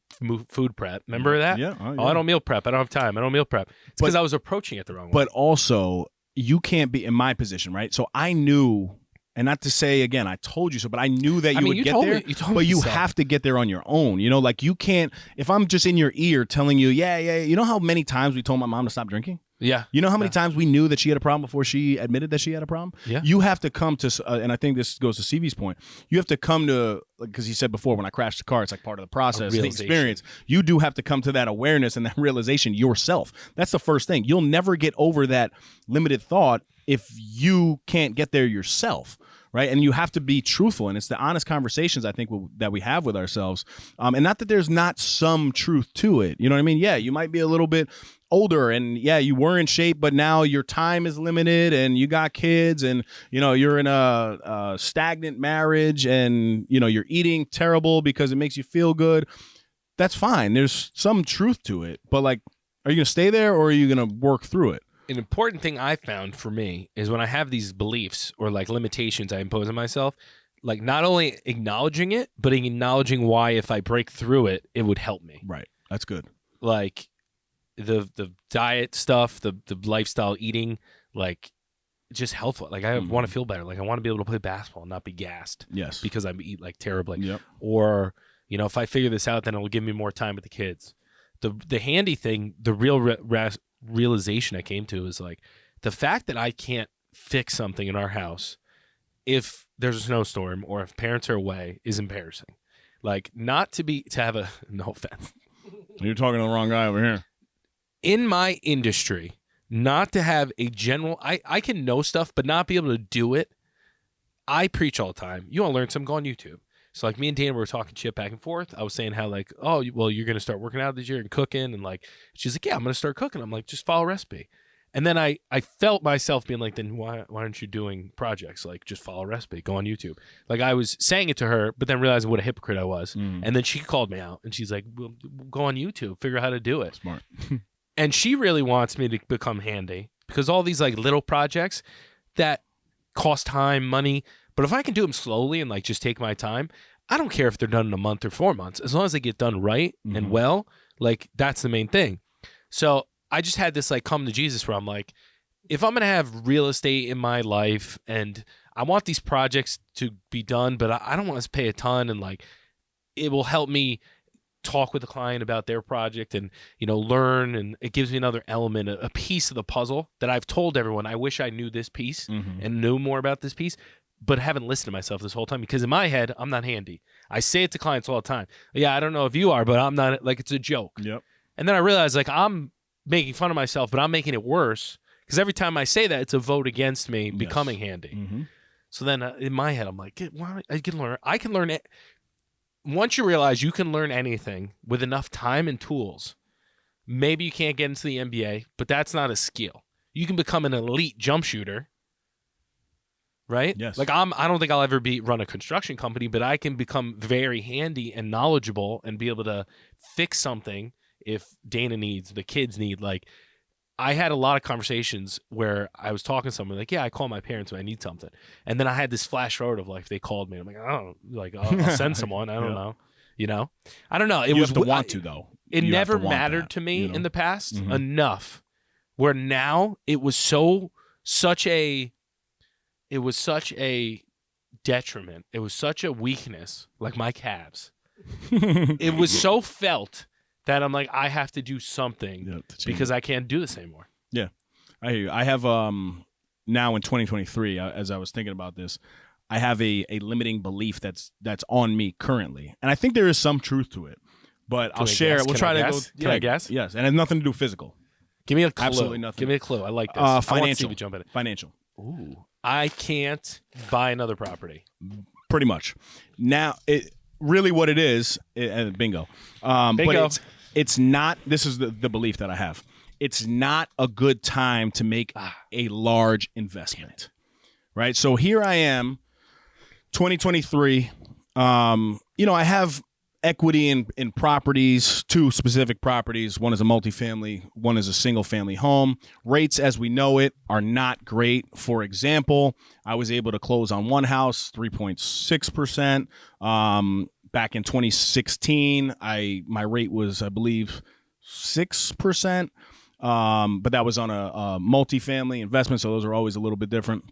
food prep. Remember that? Yeah. Oh, I don't meal prep. I don't have time. I don't meal prep. It's because I was approaching it the wrong way. But also, you can't be in my position, right? So I knew, and not to say again, I told you so, but I knew that you would get there. But you have to get there on your own. Like you can't. If I'm just in your ear telling you, yeah. You know how many times we told my mom to stop drinking? Yeah. You know how many times we knew that she had a problem before she admitted that she had a problem? Yeah. You have to come to, and I think this goes to CV's point, you have to come to, because he said before, when I crashed the car, it's like part of the process, the realization. experience. You do have to come to that awareness and that realization yourself. That's the first thing. You'll never get over that limited thought if you can't get there yourself. Right. And you have to be truthful. And it's the honest conversations, I think, that we have with ourselves. And not that there's not some truth to it. You know what I mean? Yeah, you might be a little bit older and yeah, you were in shape, but now your time is limited and you got kids and, you're in a stagnant marriage and, you're eating terrible because it makes you feel good. That's fine. There's some truth to it. But like, are you going to stay there or are you going to work through it? An important thing I found for me is when I have these beliefs or like limitations I impose on myself, like not only acknowledging it, but acknowledging why if I break through it, it would help me. Right. That's good. Like the diet stuff, the lifestyle eating, like just healthful. Like I want to feel better. Like I want to be able to play basketball and not be gassed. Yes. Because I eat like terribly. Yep. Or, if I figure this out, then it'll give me more time with the kids. The handy thing, the real realization I came to is like the fact that I can't fix something in our house if there's a snowstorm or if parents are away is embarrassing. Like not to have a no offense. You're talking to the wrong guy over here. In my industry, not to have a general I can know stuff but not be able to do it. I preach all the time. You want to learn something, go on YouTube. So like me and Dana were talking shit back and forth. I was saying how like, oh, well, you're going to start working out this year and cooking. And like, she's like, yeah, I'm going to start cooking. I'm like, just follow a recipe. And then I felt myself being like, then why aren't you doing projects? Like just follow a recipe, go on YouTube. Like I was saying it to her, but then realizing what a hypocrite I was. And then she called me out and she's like, well, go on YouTube, figure out how to do it. Smart. And she really wants me to become handy because all these like little projects that cost time, money, but if I can do them slowly and like just take my time, I don't care if they're done in a month or 4 months. As long as they get done right and well, like that's the main thing. So I just had this like come to Jesus where I'm like, if I'm going to have real estate in my life and I want these projects to be done, but I don't want to pay a ton and like it will help me talk with the client about their project and, learn. And it gives me another element, a piece of the puzzle that I've told everyone, I wish I knew this piece and knew more about this piece. But haven't listened to myself this whole time because in my head, I'm not handy. I say it to clients all the time. Yeah, I don't know if you are, but I'm not, like it's a joke. Yep. And then I realize like I'm making fun of myself, but I'm making it worse because every time I say that, it's a vote against me becoming handy. So then in my head, I'm like, well, I can learn it. Once you realize you can learn anything with enough time and tools, maybe you can't get into the NBA, but that's not a skill. You can become an elite jump shooter. Right? Yes. Like I don't think I'll ever run a construction company, but I can become very handy and knowledgeable and be able to fix something if Dana needs, the kids need. Like I had a lot of conversations where I was talking to someone like, yeah, I call my parents when I need something. And then I had this flash forward of like, if they called me, I'm like, I don't like, I'll send someone. I don't know. I don't know. It You was have to want to though. It You have never to want mattered that, to me in the past enough Where now it was such a detriment. It was such a weakness, like my calves. It was so felt that I'm like, I have to do something because I can't do this anymore. Yeah, I hear you. I have now in 2023, as I was thinking about this, I have a limiting belief that's on me currently, and I think there is some truth to it. But I'll share. Guess? We'll Can try I to guess? go. Can I guess? Yes, and it has nothing to do with physical. Give me a clue. Absolutely nothing. Give me a clue. I like this. I want to see Financial. if you jump in it. Financial. Ooh. I can't buy another property. Pretty much. Now, really what it is, bingo. But Bingo. it's not, this is the belief that I have. It's not a good time to make a large investment, right? So here I am, 2023. I have equity in properties, 2 specific properties. One is a multifamily, one is a single family home. Rates as we know it are not great. For example, I was able to close on one house 3.6%. Back in 2016, my rate was, I believe, 6%. But that was on a multifamily investment, so those are always a little bit different.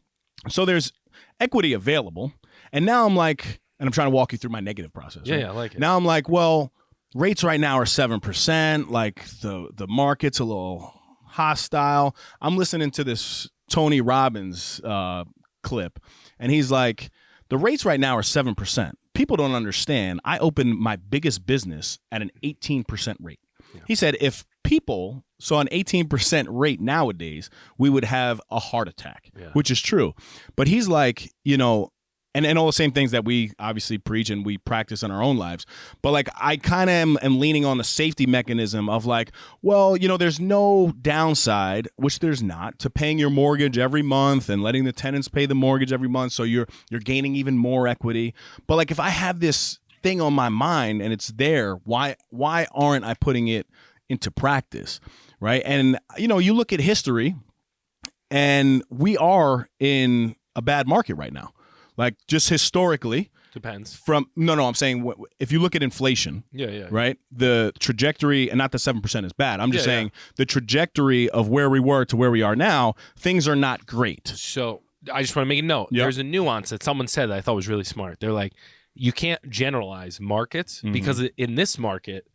So there's equity available. And now I'm like, and I'm trying to walk you through my negative process. Yeah, right? yeah, I like it. Now I'm like, well, rates right now are 7%. Like the market's a little hostile. I'm listening to this Tony Robbins clip, and he's like, the rates right now are 7%. People don't understand. I opened my biggest business at an 18% rate. Yeah. He said if people saw an 18% rate nowadays, we would have a heart attack, which is true. But he's like, and all the same things that we obviously preach and we practice in our own lives. But like, I kind of am leaning on the safety mechanism of like, well, there's no downside, which there's not, to paying your mortgage every month and letting the tenants pay the mortgage every month. So you're gaining even more equity. But like, if I have this thing on my mind and it's there, why aren't I putting it into practice? Right. And, you look at history and we are in a bad market right now. Like just historically, depends. I'm saying if you look at inflation, right, the trajectory, and not that 7% is bad. I'm just saying the trajectory of where we were to where we are now, things are not great. So I just want to make a note. Yep. There's a nuance that someone said that I thought was really smart. They're like, you can't generalize markets because in this market,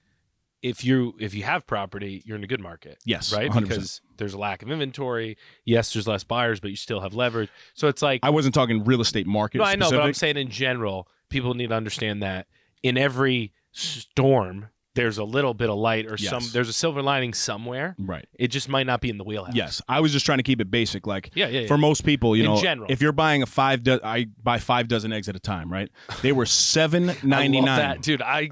if you have property, you're in a good market. Yes, right? 100%. Because there's a lack of inventory. Yes, there's less buyers, but you still have leverage. So it's like, I wasn't talking real estate market. No, I know, but I'm saying in general, people need to understand that in every storm, there's a little bit of light or there's a silver lining somewhere. Right. It just might not be in the wheelhouse. Yes. I was just trying to keep it basic. Like for most people, in general, if you're buying I buy 5 dozen eggs at a time, right? They were $7.99. Dude, I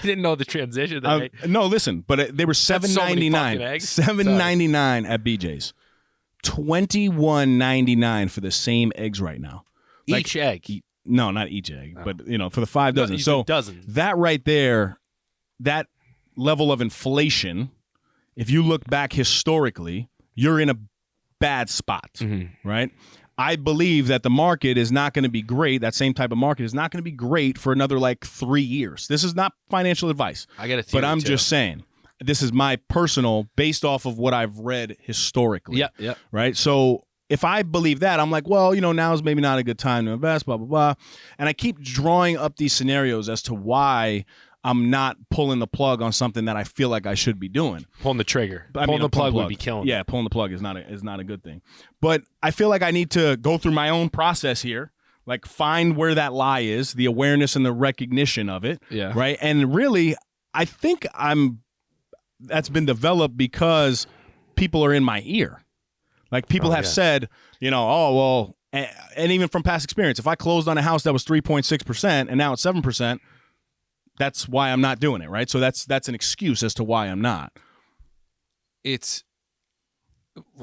didn't know the transition. No, listen, but they were $7.99. $7.99 at BJ's. $21.99 for the same eggs right now. Each egg. No, not each egg, but for the 5 dozen. So dozen. That right there, that level of inflation, if you look back historically, you're in a bad spot, right? I believe that the market is not going to be great. That same type of market is not going to be great for another 3 years. This is not financial advice. I got a theory, but I'm just saying, this is my personal, based off of what I've read historically. Yeah. Right. So if I believe that, I'm like, well, now's maybe not a good time to invest, blah, blah, blah. And I keep drawing up these scenarios as to why I'm not pulling the plug on something that I feel like I should be doing. Pulling the trigger. Pulling the plug would be killing. Yeah, pulling the plug is not a good thing. But I feel like I need to go through my own process here, like find where that lie is, the awareness and the recognition of it. Yeah. Right. And really, I think that's been developed because people are in my ear. Like people have said, oh, well, and even from past experience, if I closed on a house that was 3.6% and now it's 7%, that's why I'm not doing it, right? So that's an excuse as to why I'm not.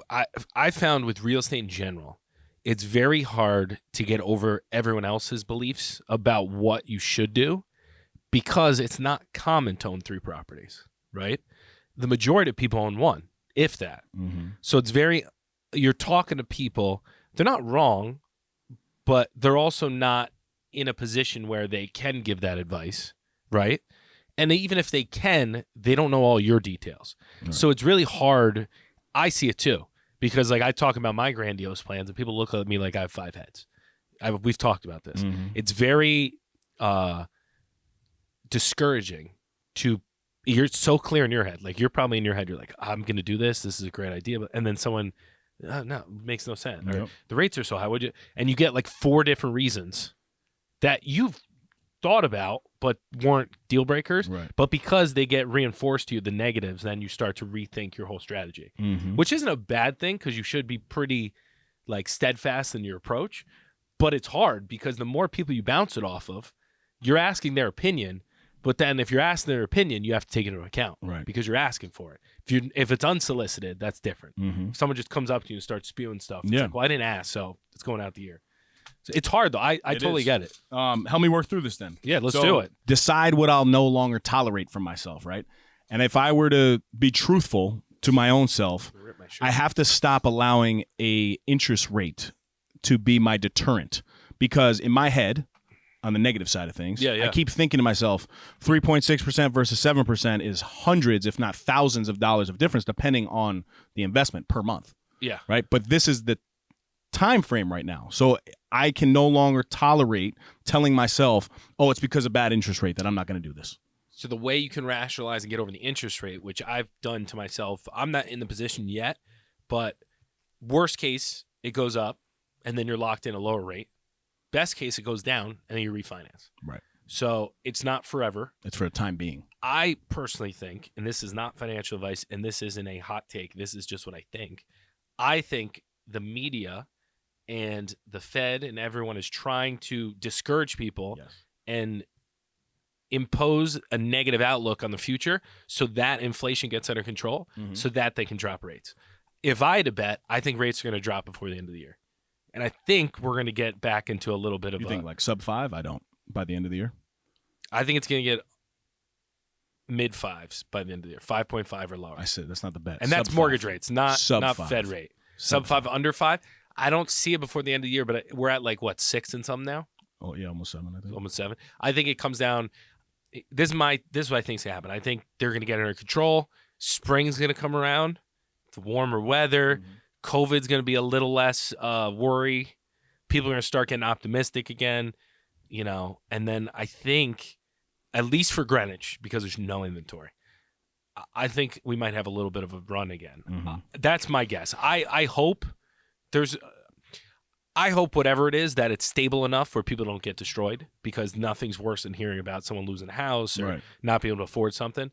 I found with real estate in general, it's very hard to get over everyone else's beliefs about what you should do because it's not common to own 3 properties, right? The majority of people own 1, if that. Mm-hmm. So you're talking to people, they're not wrong, but they're also not in a position where they can give that advice. Right. And even if they can, they don't know all your details. Right. So it's really hard I see it too, because like I talk about my grandiose plans and people look at me like I have 5 heads. We've talked about this. It's very discouraging you're so clear in your head. Like you're probably in your head, you're like, I'm going to do this. This is a great idea. And then someone, no, it makes no sense. Or, the rates are so high. And you get like 4 different reasons that you've thought about but weren't deal breakers. Right. But because they get reinforced to you, the negatives, then you start to rethink your whole strategy, which isn't a bad thing because you should be pretty like steadfast in your approach. But it's hard because the more people you bounce it off of, you're asking their opinion. But then if you're asking their opinion, you have to take it into account, right? Because you're asking for it. If it's unsolicited, that's different. If someone just comes up to you and starts spewing stuff, it's like, well, I didn't ask, so it's going out the ear. So it's hard, though. I totally get it. Help me work through this then. Yeah, let's do it. Decide what I'll no longer tolerate from myself, right? And if I were to be truthful to my own self, I have to stop allowing a interest rate to be my deterrent. Because in my head, on the negative side of things, I keep thinking to myself, 3.6% versus 7% is hundreds, if not thousands of dollars of difference, depending on the investment per month. Yeah. Right. But this is the time frame right now. So I can no longer tolerate telling myself, oh, it's because of bad interest rate that I'm not going to do this. So the way you can rationalize and get over the interest rate, which I've done to myself, I'm not in the position yet, but worst case, it goes up and then you're locked in a lower rate. Best case, it goes down, and then you refinance. Right. So it's not forever. It's for a time being. I personally think, and this is not financial advice, and this isn't a hot take, this is just what I think the media and the Fed and everyone is trying to discourage people and impose a negative outlook on the future so that inflation gets under control so that they can drop rates. If I had to bet, I think rates are going to drop before the end of the year. And I think we're going to get back into a little bit of You think like sub 5? I don't. By the end of the year? I think it's going to get mid-5s by the end of the year. 5.5 or lower. I said that's not the bet. And that's Sub mortgage 5. rates, not Sub 5. Fed rate. Sub 5, under 5. I don't see it before the end of the year, but we're at like, what, 6 and something now? Oh, yeah, almost 7, I think. Almost 7. I think it comes down. This is what I think is going to happen. I think they're going to get under control. Spring's going to come around. It's warmer weather. COVID's going to be a little less worry. People are going to start getting optimistic again, and then I think, at least for Greenwich, because there's no inventory, I think we might have a little bit of a run again. That's my guess. I hope whatever it is, that it's stable enough where people don't get destroyed, because nothing's worse than hearing about someone losing a house or not being able to afford something.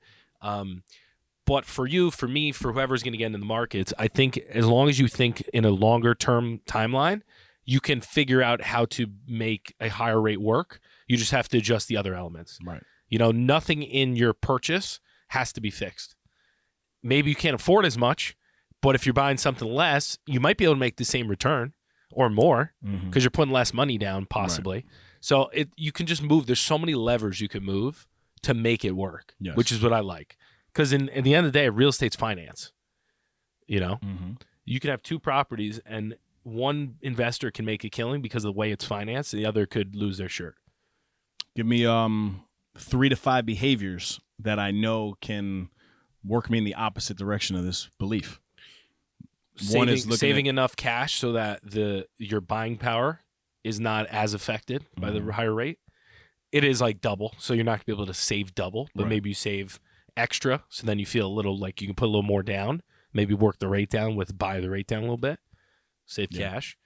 But for you, for me, for whoever's going to get into the markets, I think as long as you think in a longer term timeline, you can figure out how to make a higher rate work. You just have to adjust the other elements. Right. Nothing in your purchase has to be fixed. Maybe you can't afford as much, but if you're buying something less, you might be able to make the same return or more because you're putting less money down possibly. Right. So you can just move. There's so many levers you can move to make it work, which is what I like. Because in the end of the day, real estate's finance. You can have 2 properties and one investor can make a killing because of the way it's financed, and the other could lose their shirt. Give me 3 to 5 behaviors that I know can work me in the opposite direction of this belief. One is saving enough cash so that your buying power is not as affected by the higher rate. It is like double, so you're not going to be able to save double, but maybe you save extra, so then you feel a little like you can put a little more down, maybe work the rate down buy the rate down a little bit. Save cash.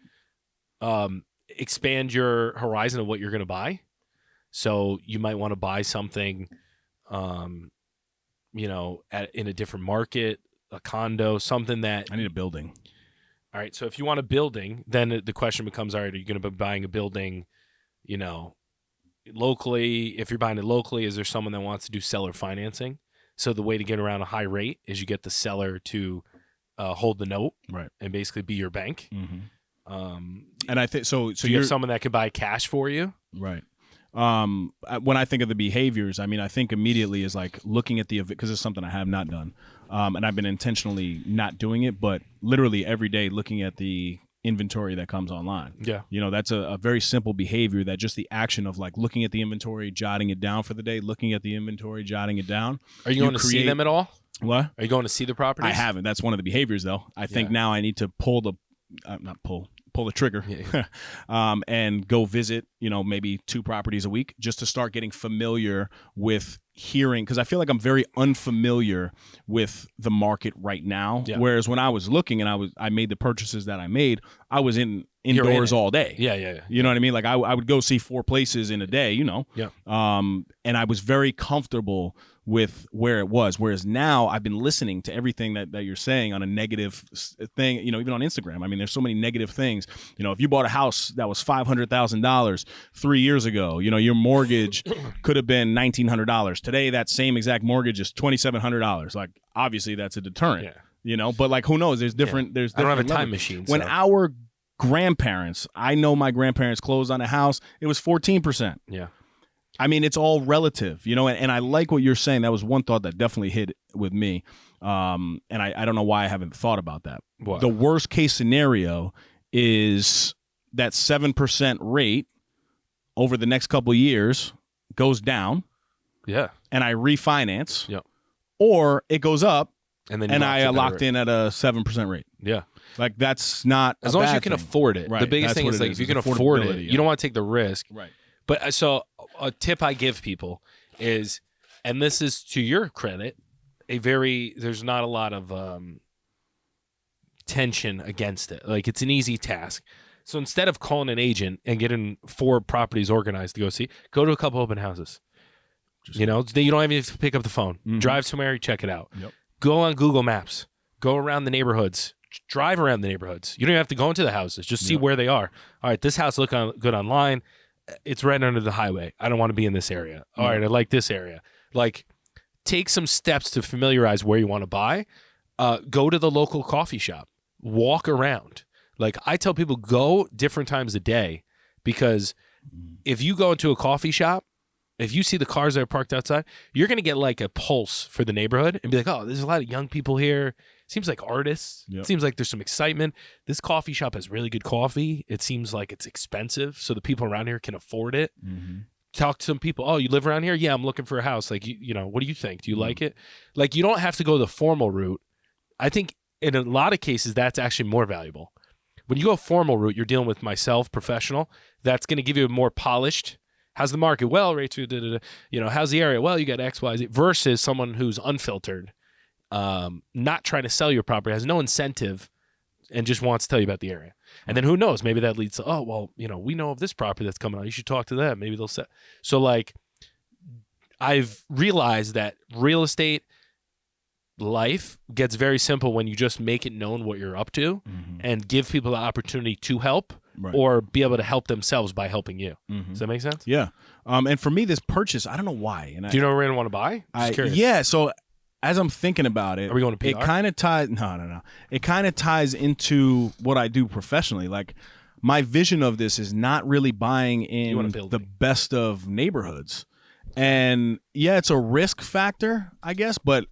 Expand your horizon of what you're going to buy. So you might want to buy something, in a different market, a condo, something that... I need a building. All right, so if you want a building, then the question becomes, all right, are you going to be buying a building, locally? If you're buying it locally, is there someone that wants to do seller financing? So the way to get around a high rate is you get the seller to... hold the note, right, and basically be your bank. And I think so. So you have someone that can buy cash for you, right? When I think of the behaviors, I think immediately is like looking at because it's something I have not done, and I've been intentionally not doing it, but literally every day looking at the inventory that comes online. Yeah. That's a very simple behavior, that just the action of like looking at the inventory, jotting it down for the day, looking at the inventory, jotting it down. Are you going to see them at all? What? Are you going to see the properties? I haven't. That's one of the behaviors, though. I think Yeah. now I need to pull the trigger, and go visit, maybe 2 properties a week just to start getting familiar with hearing, because I feel like I'm very unfamiliar with the market right now. Yeah. Whereas when I was looking and I made the purchases that I made, I was indoors all day. Yeah. You know what I mean? Like I would go see 4 places in a day, Yeah. and I was very comfortable with where it was. Whereas now I've been listening to everything that you're saying on a negative thing, even on Instagram. I mean, there's so many negative things. If you bought a house that was $500,000 3 years ago, your mortgage could have been $1,900. Today, that same exact mortgage is $2,700. Like, obviously that's a deterrent, but like, who knows? There's different, I don't have a different time levels. machine. When so. our grandparents, I know my grandparents closed on a house, it was 14%. Yeah. I mean, it's all relative, and I like what you're saying. That was one thought that definitely hit with me. And I don't know why I haven't thought about that. What? The worst case scenario is that 7% rate over the next couple of years goes down Yeah. and I refinance, Yep. or it goes up And then and I locked in at a 7% rate. Yeah. Like, that's not As a long as bad you can thing. afford it. Right. The biggest That's thing what is it like is. if you can It's afford it, affordability, you don't want to take the risk. Right. But so a tip I give people is, and this is to your credit, there's not a lot of tension against it. Like, it's an easy task. So instead of calling an agent and getting 4 properties organized to go see, go to a couple open houses. You don't even have to pick up the phone. Mhm. Drive somewhere, check it out. Yep. Go on Google Maps. Go around the neighborhoods. Drive around the neighborhoods. You don't even have to go into the houses. Just see Yep. where they are. All right, this house looks good online. It's right under the highway. I don't want to be in this area. All right, I like this area. Like, take some steps to familiarize where you want to buy. Go to the local coffee shop. Walk around. Like, I tell people, go different times a day, because if you go into a coffee shop, if you see the cars that are parked outside, you're going to get like a pulse for the neighborhood and be like, oh, there's a lot of young people here. Seems like artists. Yep. It seems like there's some excitement. This coffee shop has really good coffee. It seems like it's expensive, so the people around here can afford it. Mm-hmm. Talk to some people. Oh, you live around here? Yeah, I'm looking for a house. Like, what do you think? Do you like it? Like, you don't have to go the formal route. I think in a lot of cases, that's actually more valuable. When you go formal route, you're dealing with myself, professional. That's going to give you a more polished. How's the market? Well, Rachel, how's the area? Well, you got X, Y, Z. Versus someone who's unfiltered, not trying to sell your property, has no incentive, and just wants to tell you about the area. And then who knows? Maybe that leads to, oh, well, we know of this property that's coming out. You should talk to them. Maybe they'll sell. So, like, I've realized that real estate life gets very simple when you just make it known what you're up to and give people the opportunity to help. Right. Or be able to help themselves by helping you. Mhm. Does that make sense? Yeah. And for me, this purchase, I don't know why. And Do you know where we're going to want to buy? Just curious. yeah. So as I'm thinking about it, Are we going to PR? it kind of ties. No. It kind of ties into what I do professionally. Like, my vision of this is not really buying You wanna in build the it. best of neighborhoods. And yeah, it's a risk factor, I guess, but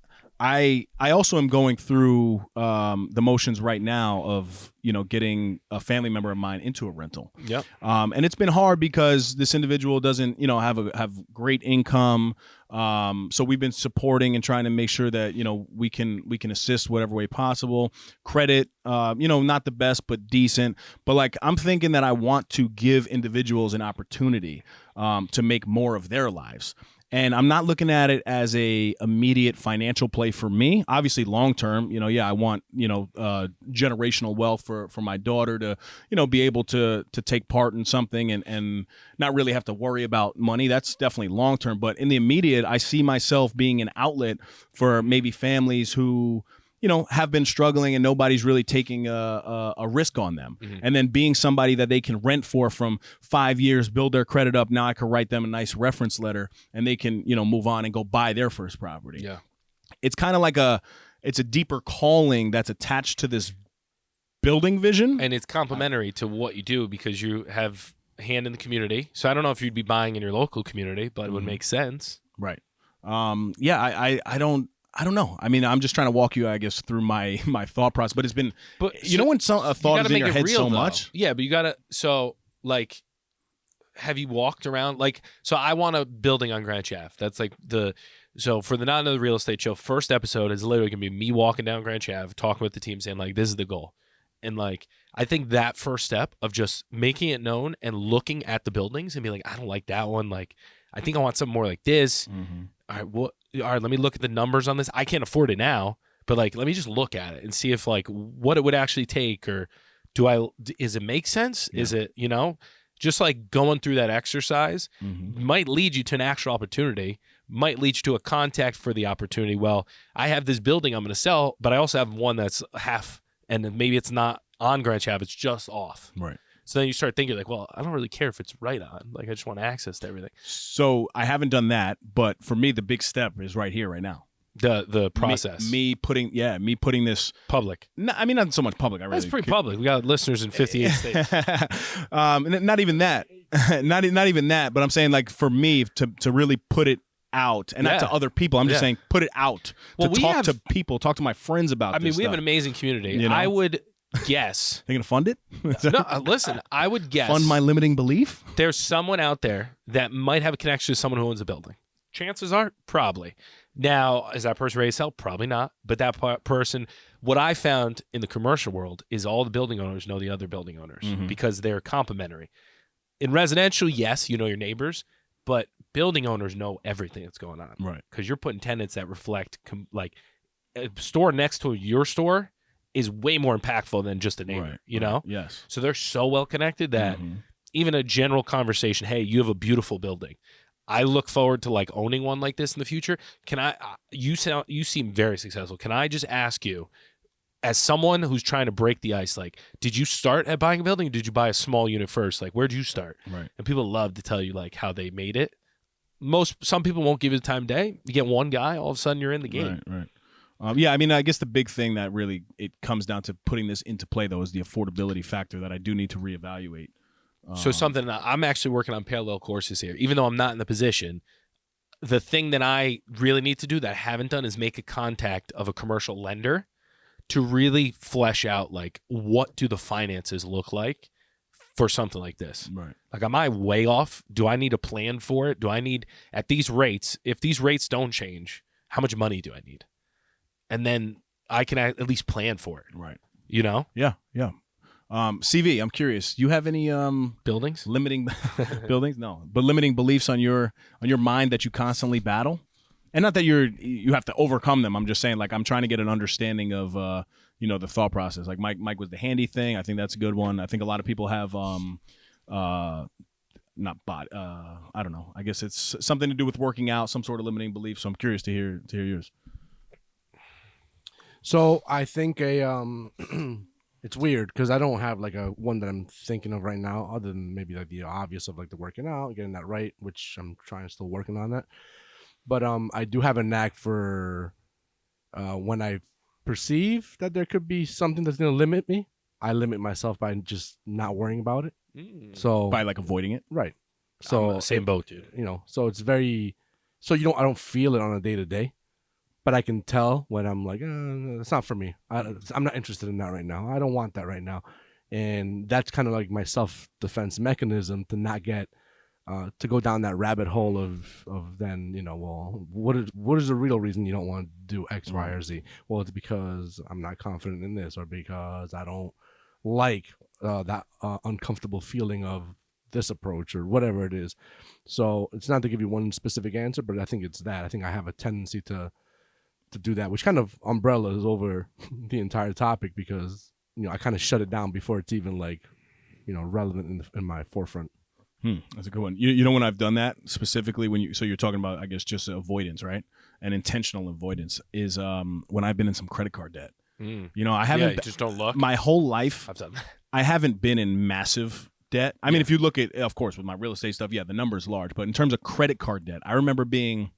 I also am going through the motions right now of getting a family member of mine into a rental. Yep. And it's been hard because this individual doesn't have great income. So we've been supporting and trying to make sure that we can assist whatever way possible. Credit, not the best but decent. But like, I'm thinking that I want to give individuals an opportunity to make more of their lives. And I'm not looking at it as a immediate financial play for me. Obviously, long term, I want generational wealth for my daughter to be able to take part in something and not really have to worry about money. That's definitely long term. But in the immediate, I see myself being an outlet for maybe families who have been struggling and nobody's really taking a risk on them. Mm-hmm. And then being somebody that they can rent for from 5 years, build their credit up. Now I can write them a nice reference letter and they can, move on and go buy their first property. Yeah. It's kind of like it's a deeper calling that's attached to this building vision. And it's complementary to what you do because you have a hand in the community. So I don't know if you'd be buying in your local community, but it would make sense. Right. I don't know. I mean, I'm just trying to walk you, I guess, through my thought process. But it's been, But when a thought is in your head so though. much. Yeah, but you gotta. So, like, have you walked around? Like, so I want a building on Greenwich Ave. That's like So for the Not Another Real Estate Show, first episode is literally gonna be me walking down Grand Ave, talking with the team, saying like, this is the goal. And like, I think that first step of just making it known and looking at the buildings and be like, I don't like that one. Like, I think I want something more like this. All right, let me look at the numbers on this. I can't afford it now, but like, let me just look at it and see if like what it would actually take, or is it make sense? Yeah. Is it, just like going through that exercise might lead you to an actual opportunity, might lead you to a contact for the opportunity. Well, I have this building I'm going to sell, but I also have one that's half, and maybe it's not on Grand Ave, it's just off. Right. So then you start thinking like, well, I don't really care if it's right on. Like, I just want access to everything. So I haven't done that, but for me, the big step is right here, right now. The process. Me putting this public. No, I mean, not so much public. That's pretty public. We got listeners in 58 states. Not even that. not even that. But I'm saying, like, for me to really put it out, and not to other people. I'm just saying, put it out to talk to people, talk to my friends about. I mean, this we stuff. have an amazing community. I would guess. They're gonna fund it. No, listen. I would guess fund my limiting belief. There's someone out there that might have a connection to someone who owns a building. Chances are, probably. Now, is that person ready to sell? Probably not. But that person, what I found in the commercial world is all the building owners know the other building owners because they're complementary. In residential, yes, you know your neighbors, but building owners know everything that's going on. Right. Because you're putting tenants that reflect, like a store next to your store is way more impactful than just a neighbor, you know? Yes. So they're so well connected that even a general conversation, hey, you have a beautiful building. I look forward to like owning one like this in the future. You seem very successful. Can I just ask you, as someone who's trying to break the ice, like, did you start at buying a building? Or did you buy a small unit first? Like, where'd you start? Right. And people love to tell you like how they made it. Some people won't give you the time of day. You get one guy, all of a sudden you're in the game. Right. Yeah, I mean, I guess the big thing that really it comes down to putting this into play, though, is the affordability factor that I do need to reevaluate. So something I'm actually working on parallel courses here, even though I'm not in the position. The thing that I really need to do that I haven't done is make a contact of a commercial lender to really flesh out like what do the finances look like for something like this. Right. Like, am I way off? Do I need a plan for it? Do I need, at these rates, if these rates don't change, how much money do I need? And then I can at least plan for it. Right. You know? Yeah. CV, I'm curious. You have any buildings? Limiting buildings? No, but limiting beliefs on your mind that you constantly battle, and not that you have to overcome them. I'm just saying, like, I'm trying to get an understanding of the thought process. Like Mike was the handy thing. I think that's a good one. I think a lot of people have I don't know. I guess it's something to do with working out, some sort of limiting belief. So I'm curious to hear yours. So I think it's weird because I don't have like a one that I'm thinking of right now, other than maybe like the obvious of like the working out, getting that right, which I'm still working on that. But I do have a knack for when I perceive that there could be something that's going to limit me, I limit myself by just not worrying about it. So by like avoiding it, right? So same boat, dude. So it's very I don't feel it on a day to day. But I can tell when I'm like, it's not for me. I'm not interested in that right now. I don't want that right now. And that's kind of like my self-defense mechanism to not get, to go down that rabbit hole of then, well, what is the real reason you don't want to do X, Y, or Z? Well, it's because I'm not confident in this, or because I don't like that uncomfortable feeling of this approach, or whatever it is. So it's not to give you one specific answer, but I think it's that. I think I have a tendency to do that, which kind of umbrellas over the entire topic, because I kind of shut it down before it's even like relevant in my forefront. That's a good one. You know when I've done that specifically so you're talking about, I guess, just avoidance, right? And intentional avoidance is when I've been in some credit card debt. I haven't. You just don't look. My whole life, I've done that. I haven't been in massive debt. I mean, if you look at, of course, with my real estate stuff, the number is large. But in terms of credit card debt, I remember being,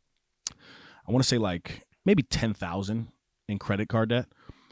I want to say like maybe 10,000 in credit card debt,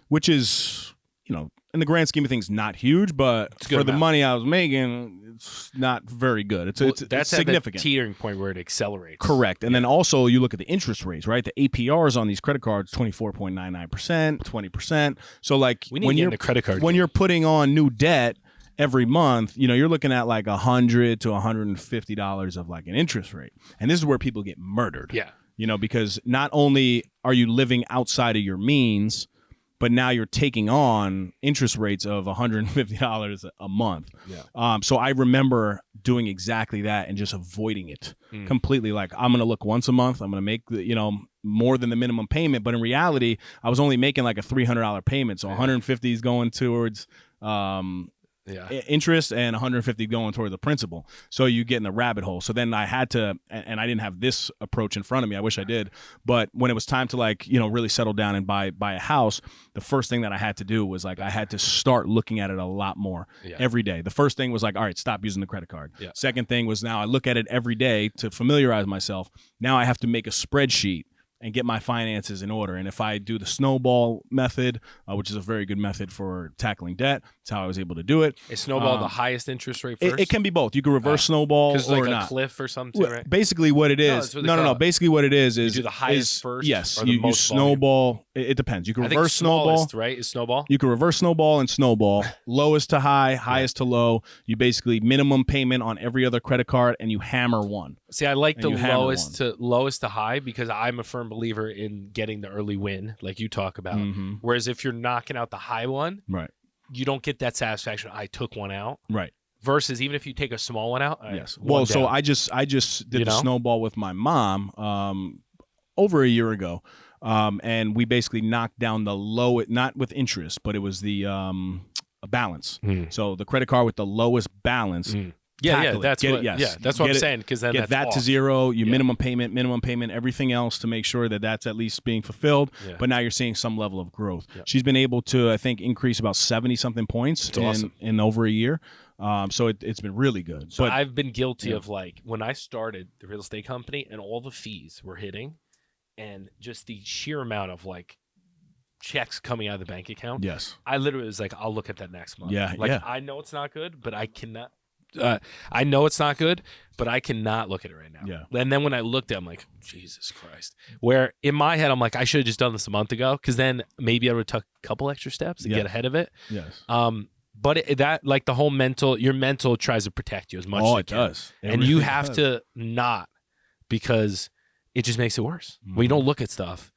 which is, in the grand scheme of things, not huge, but for the money I was making, it's not very good. It's significant. At the teetering point where it accelerates. Correct. And then also you look at the interest rates, right? The APRs on these credit cards, 24.99%, 20%. So like when you're putting on new debt every month, you're looking at like $100 to $150 of like an interest rate. And this is where people get murdered. Yeah. You know, because not only are you living outside of your means, but now you're taking on interest rates of $150 a month. Yeah. So I remember doing exactly that and just avoiding it completely. Like, I'm going to look once a month. I'm going to make more than the minimum payment. But in reality, I was only making like a $300 payment. So 150 is going towards interest and 150 going toward the principal. So you get in the rabbit hole. So then I had to, and I didn't have this approach in front of me. I wish I did. But when it was time to really settle down and buy a house, the first thing that I had to do was I had to start looking at it a lot more every day. The first thing was all right, stop using the credit card. Yeah. Second thing was now I look at it every day to familiarize myself. Now I have to make a spreadsheet and get my finances in order. And if I do the snowball method, which is a very good method for tackling debt, that's how I was able to do it. Is snowball the highest interest rate first? It can be both. You can reverse snowball because or like not. a cliff or something, right? Basically, what it is. No. Basically, what it is you do the highest first. Yes, or the you most snowball. It depends. You can reverse snowball. Right? Is snowball? You can reverse snowball and snowball. Lowest to high, highest to low. You basically minimum payment on every other credit card, and you hammer one. See, I like the lowest lowest to high because I'm a firm believer in getting the early win, like you talk about. Mm-hmm. Whereas if you're knocking out the high one, right, you don't get that satisfaction. I took one out. Right. Versus even if you take a small one out. Yes. Well, so I just did the snowball with my mom over a year ago, and we basically knocked down the low, not with interest, but it was the balance. So the credit card with the lowest balance. That's what I'm saying. Because then get that to zero. You minimum payment, everything else to make sure that that's at least being fulfilled. Yeah. But now you're seeing some level of growth. Yeah. She's been able to, I think, increase about 70 something points in over a year. So it's been really good. So but I've been guilty of when I started the real estate company and all the fees were hitting, and just the sheer amount of checks coming out of the bank account. Yes. I literally was like, I'll look at that next month. Yeah. I know it's not good, but I cannot. I know it's not good, but I cannot look at it right now. Yeah. And then when I looked at it, I'm like, Jesus Christ. Where in my head, I'm like, I should have just done this a month ago, because then maybe I would have took a couple extra steps to get ahead of it. Yes. But the whole your mental tries to protect you as much as it does. And you have to not, because it just makes it worse. When you don't look at stuff.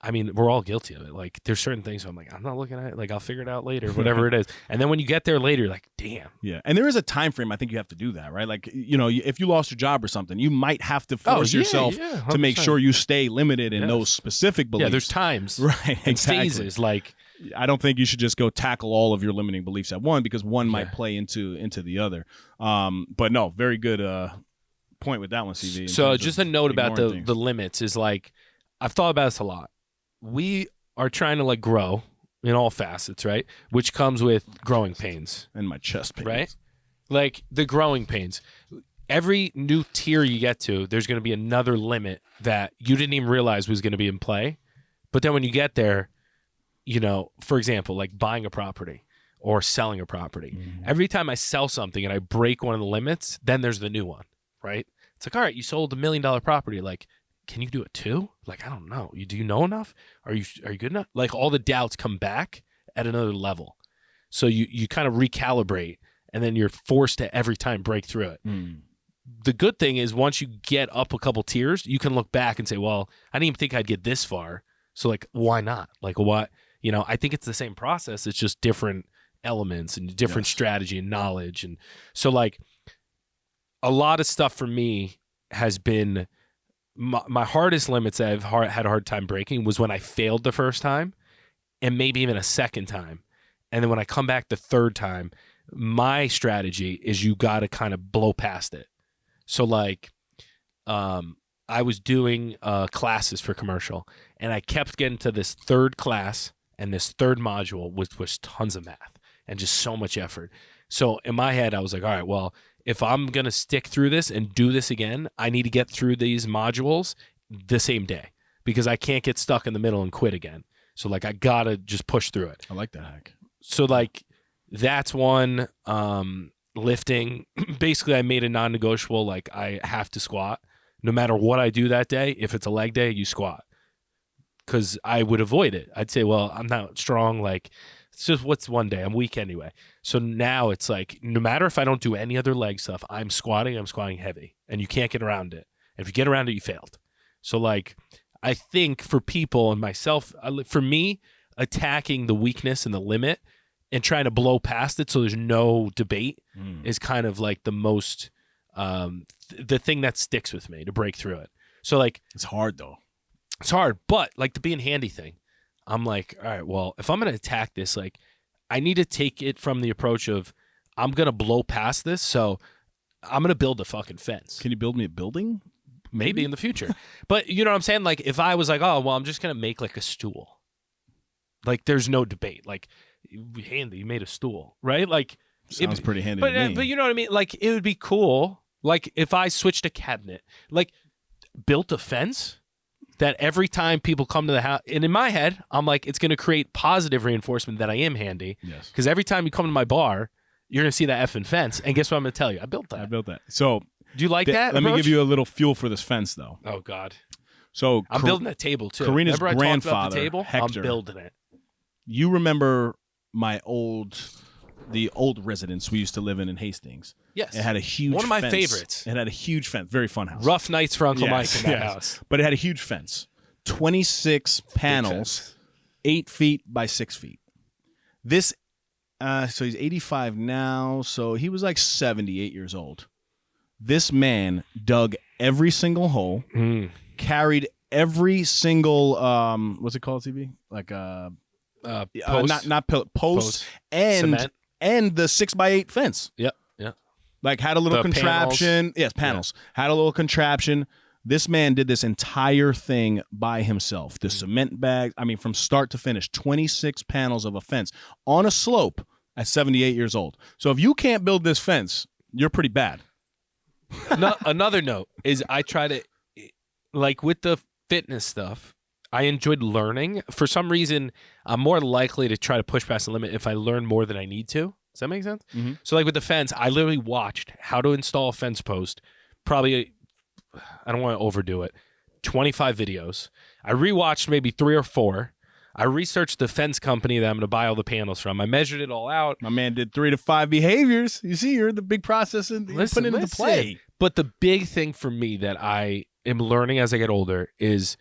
I mean, we're all guilty of it. There's certain things I'm like, I'm not looking at it. I'll figure it out later, whatever it is. And then when you get there later, you're like, damn. Yeah. And there is a time frame I think you have to do that, right? If you lost your job or something, you might have to force yourself to make sure you stay limited in those specific beliefs. Yeah, there's times. Right. And phases. I don't think you should just go tackle all of your limiting beliefs at one, because one might play into the other. But no, very good point with that one, CV. So just a note about the limits is I've thought about this a lot. We are trying to grow in all facets, right? Which comes with growing pains. And my chest pains. Right? The growing pains. Every new tier you get to, there's going to be another limit that you didn't even realize was going to be in play. But then when you get there, for example, buying a property or selling a property. Mm-hmm. Every time I sell something and I break one of the limits, then there's the new one, right? It's all right, you sold $1 million property. Can you do it too? I don't know. Do you know enough? Are you good enough? All the doubts come back at another level. So you kind of recalibrate, and then you're forced to every time break through it. The good thing is once you get up a couple tiers, you can look back and say, well, I didn't even think I'd get this far. So why not? What? I think it's the same process. It's just different elements and different strategy and knowledge. And so a lot of stuff for me has been my hardest limits that I've had a hard time breaking was when I failed the first time, and maybe even a second time. And then when I come back the third time, my strategy is you got to kind of blow past it. So I was doing classes for commercial, and I kept getting to this third class and this third module, which was tons of math and just so much effort. So in my head, I was like, all right, well, if I'm going to stick through this and do this again, I need to get through these modules the same day, because I can't get stuck in the middle and quit again. So I got to just push through it. I like that hack. So that's one. Lifting, basically I made a non-negotiable, I have to squat. No matter what I do that day, if it's a leg day, you squat. Because I would avoid it. I'd say, well, I'm not strong. It's just what's one day. I'm weak anyway. So now it's no matter if I don't do any other leg stuff, I'm squatting heavy. And you can't get around it. And if you get around it, you failed. So like, I think for people and myself, for me, attacking the weakness and the limit and trying to blow past it so there's no debate is kind of like the most, the thing that sticks with me to break through it. So like, It's hard though. it's hard, but like the being handy thing, I'm like, all right, well, if I'm going to attack this, like I need to take it from the approach of I'm going to blow past this. So I'm going to build a fucking fence. Can you build me a building? Maybe in the future. But you know what I'm saying? Like if I was like, oh, well, I'm just going to make like a stool. Like there's no debate. Like handy, you made a stool, right? Like Sounds pretty handy but, to me. but you know what I mean? Like it would be cool. Like if I switched a cabinet, like built a fence that every time people come to the house, and in my head, I'm like, it's going to create positive reinforcement that I am handy. Yes. Because every time you come to my bar, you're going to see that effing fence. And guess what I'm going to tell you? I built that. I built that. So Do you like that? let me approach? give you a little fuel for this fence, though. Oh, God. So I'm building that table, too. Karina's Remember I talked about grandfather, the table? Hector. I'm building it. You remember the old residence we used to live in Hastings. Yes. It had a huge One of my fence. favorites. It had a huge fence. Very fun house. Rough nights for Uncle Yes, Mike in that yes. house. But it had a huge fence. 26 panels, fence. 8 feet by 6 feet. This, so he's 85 now, so he was like 78 years old. This man dug every single hole, carried every single, what's it called, TB? Like Post. not post, Post. and Cement. and the 6x8 fence. Yep. Yep. Like had a little The contraption. Yes, panels. Had a little contraption. This man did this entire thing by himself. The cement bag, I mean, from start to finish, 26 panels of a fence on a slope at 78 years old. So if you can't build this fence, you're pretty bad. No, another note is I try to, like with the fitness stuff, I enjoyed learning. For some reason, I'm more likely to try to push past the limit if I learn more than I need to. Does that make sense? Mhm. So like with the fence, I literally watched how to install a fence post, probably, I don't want to overdo it, 25 videos. I rewatched maybe 3 or 4. I researched the fence company that I'm going to buy all the panels from. I measured it all out. My man did 3 to 5 behaviors. You see, you're the big process and put it into play. But the big thing for me that I am learning as I get older is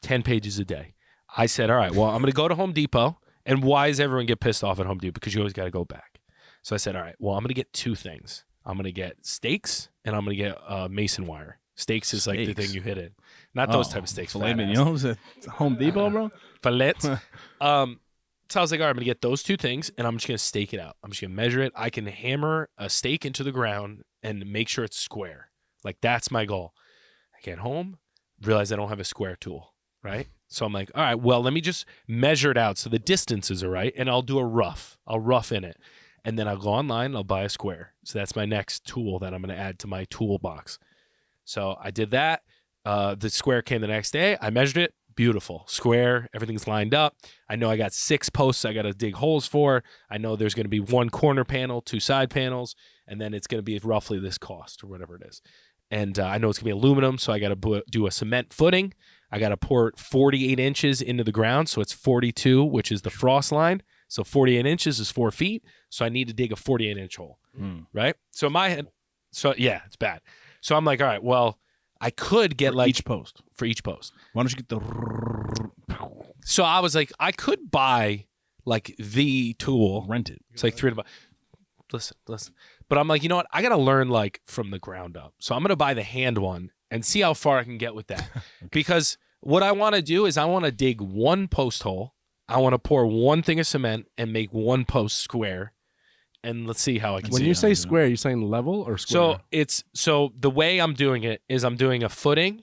10 pages a day. I said, all right, well, I'm going to go to Home Depot. And why does everyone get pissed off at Home Depot? Because you always got to go back. So I said, all right, well, I'm going to get 2 things. I'm going to get steaks and I'm going to get mason wire. Steaks is like the Steaks. thing you hit it. Not those type of steaks. Filet fat ass. mignons at Home Depot, bro. Filets. So I was like, all right, I'm going to get those 2 things and I'm just going to stake it out. I'm just going to measure it. I can hammer a stake into the ground and make sure it's square. Like, that's my goal. I get home, realize I don't have a square tool, right? So I'm like, all right, well, let me just measure it out so the distances are right, and I'll do a rough. I'll rough in it. And then I'll go online and I'll buy a square. So that's my next tool that I'm going to add to my toolbox. So I did that. The square came the next day. I measured it. Beautiful. Square. Everything's lined up. I know I got 6 posts I got to dig holes for. I know there's going to be 1 corner panel, 2 side panels, and then it's going to be roughly this cost or whatever it is. And I know it's going to be aluminum, so I got to do a cement footing. I got to pour 48 inches into the ground, so it's 42, which is the frost line. So 48 inches is 4 feet. So I need to dig a 48-inch hole, right? So in my head, yeah, it's bad. So I'm like, all right, well, I could get For each post. for each post. Why don't you get the So I was like, I could buy like the tool. rent it? It's like $300. Listen. But I'm like, you know what? I got to learn like from the ground up. So I'm going to buy the hand one and see how far I can get with that. Because what I want to do is I want to dig 1 post hole. I want to pour 1 thing of cement and make 1 post square. And let's see how I can When see you it. say square, you saying level or square? So the way I'm doing it is I'm doing a footing,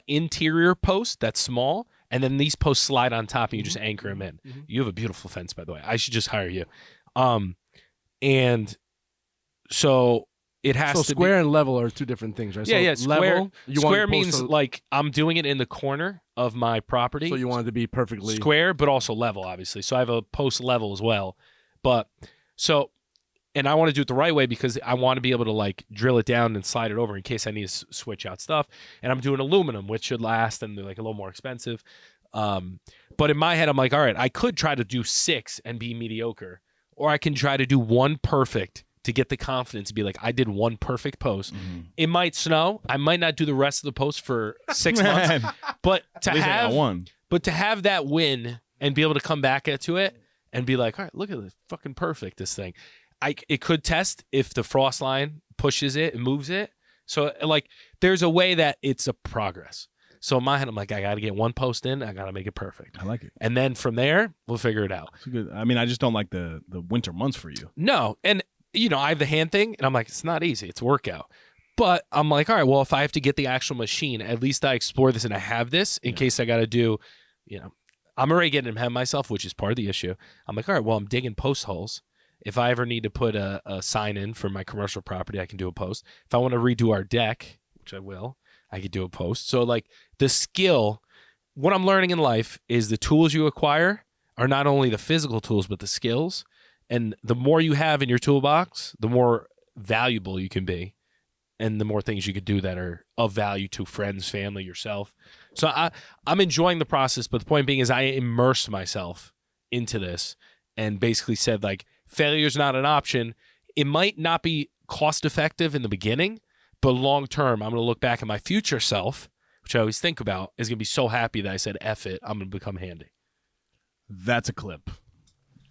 interior post that's small, and then these posts slide on top and you just anchor them in. You have a beautiful fence, by the way. I should just hire you. And so it has so to square and level are 2 different things, right? Yeah, so yeah. Level, Square means like I'm doing it in the corner of my property. So you want it to be perfectly square, but also level, obviously. So I have a post level as well. But so, and I want to do it the right way because I want to be able to like drill it down and slide it over in case I need to switch out stuff. And I'm doing aluminum, which should last and they're like a little more expensive. But in my head, I'm like, all right, I could try to do 6 and be mediocre, or I can try to do 1 perfect, to get the confidence to be like, I did one perfect post. It might snow. I might not do the rest of the post for 6 months, but At least I got one. But to have that win and be able to come back to it and be like, all right, look at this fucking perfect, this thing. It could test if the frost line pushes it and moves it. So like there's a way that it's a progress. So in my head, I'm like, I got to get one post in. I got to make it perfect. I like it. And then from there, we'll figure it out. It's good. I mean, I just don't like the winter months for you. No. And, I have the hand thing and I'm like, it's not easy. It's a workout. But I'm like, all right, well, if I have to get the actual machine, at least I explore this and I have this in case I got to do, I'm already getting ahead of myself, which is part of the issue. I'm like, all right, well, I'm digging post holes. If I ever need to put a sign in for my commercial property, I can do a post. If I want to redo our deck, which I will, I could do a post. So like the skill, what I'm learning in life is the tools you acquire are not only the physical tools, but the skills. And the more you have in your toolbox, the more valuable you can be. And the more things you could do that are of value to friends, family, yourself. So I'm enjoying the process. But the point being is I immersed myself into this and basically said like, failure is not an option. It might not be cost effective in the beginning, but long term, I'm going to look back at my future self, which I always think about, is going to be so happy that I said, F it, I'm going to become handy. That's a clip.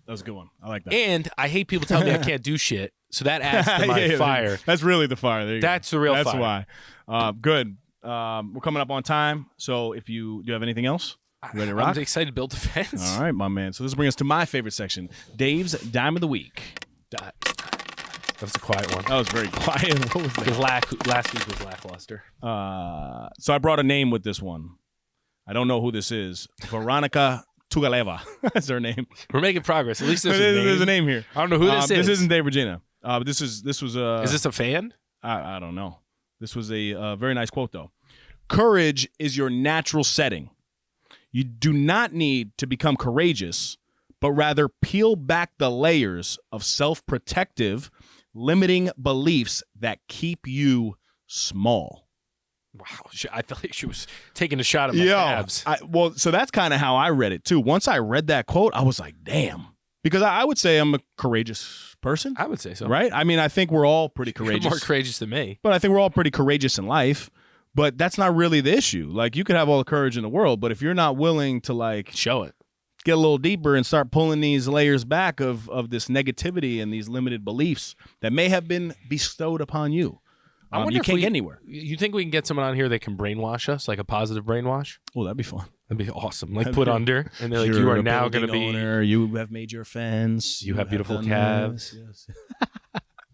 That was a good one. I like that. And I hate people telling me I can't do shit. So that adds to my fire. That's really the fire. There you That's go. the real That's fire. why. Good. We're coming up on time. So if do you have anything else? Ready to rock? I'm excited to build the fence. All right, my man. So this brings us to my favorite section, Dave's Dime of the Week. That was a quiet one. That was very quiet. What was that? Because last week was lackluster. So I brought a name with this one. I don't know who this is. Veronica Tugaleva. That's her name. We're making progress. At least there's There's a name here. I don't know who this is. This isn't Dave Regina. This was Is this a fan? I don't know. This was a very nice quote though. Courage is your natural setting. You do not need to become courageous, but rather peel back the layers of self-protective, limiting beliefs that keep you small. Wow. I felt like she was taking a shot at my abs. So that's kind of how I read it too. Once I read that quote, I was like, damn. Because I would say I'm a courageous person. I would say so. Right? I mean, I think we're all pretty courageous. You're more courageous than me. But I think we're all pretty courageous in life. But that's not really the issue. Like, you could have all the courage in the world, but if you're not willing to, like, show it, get a little deeper and start pulling these layers back of this negativity and these limited beliefs that may have been bestowed upon you, I wonder you if can't get anywhere. You think we can get someone on here that can brainwash us, like a positive brainwash? Oh, that'd be fun. That'd be awesome. Like put under, and they're like, you are now going to be. Owner. You have made your fence. You have beautiful done calves. Yes.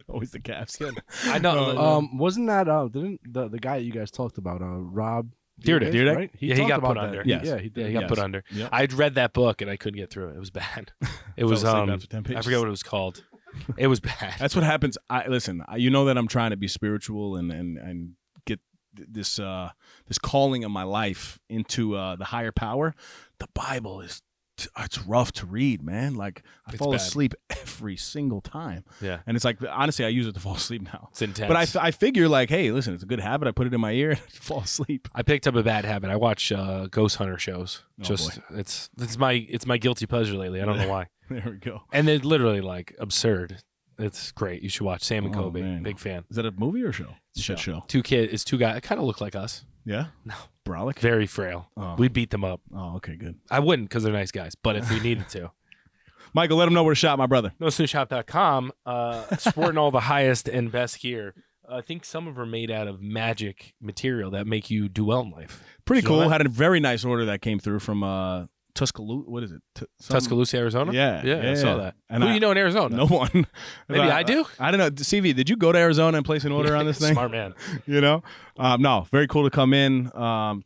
Always the calves. I know. Wasn't that didn't the guy that you guys talked about, Rob Dyrdek, right? He talked got about put that. under. Yes. Yeah, he did. He got put under. Yep. I'd read that book and I couldn't get through it. It was bad. It was asleep after 10 pages. I forget what it was called. It was bad. That's what happens. Listen, you know that I'm trying to be spiritual and get this calling of my life into the higher power. The Bible is it's rough to read, man. Like I fall asleep every single time. Yeah. And it's like, honestly, I use it to fall asleep now. It's intense. But I figure like, hey, listen, it's a good habit. I put it in my ear and I fall asleep. I picked up a bad habit. I watch ghost hunter shows. Oh, It's my guilty pleasure lately. I don't know why. There we go. And they're literally like absurd. It's great. You should watch Sam and Kobe. Man. Big fan. Is that a movie or show? It's a Shit show. Two guys. It kind of look like us. Yeah? No. Brolic? Very frail. Oh. We'd beat them up. Oh, okay, good. I wouldn't because they're nice guys. But if we needed to. Michael, let them know where to shop, my brother. NoSnoozeshop.com. Sporting all the highest and best gear. I think some of them are made out of magic material that make you do well in life. Pretty You know cool. that? Had a very nice order that came through from Tuscaloosa. What is it? Tuscaloosa, Arizona? Yeah, I saw that. And Who do you know in Arizona? No one. Maybe I do? I don't know. CV, did you go to Arizona and place an order on this thing? Smart man. You know? No, very cool to come in.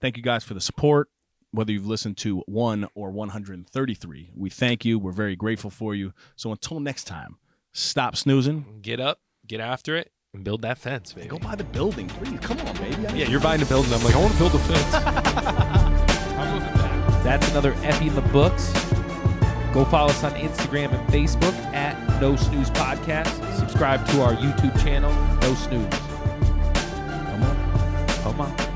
Thank you guys for the support. Whether you've listened to 1 or 133, we thank you. We're very grateful for you. So until next time, stop snoozing. Get up, get after it, and build that fence, baby. Go buy the building, please. Come on, baby. Yeah, you're buying the building. I'm like, I want to build a fence. I'm moving back. That's another Effie in the books. Go follow us on Instagram and Facebook at No Snooze Podcast. Subscribe to our YouTube channel, No Snooze. Come on.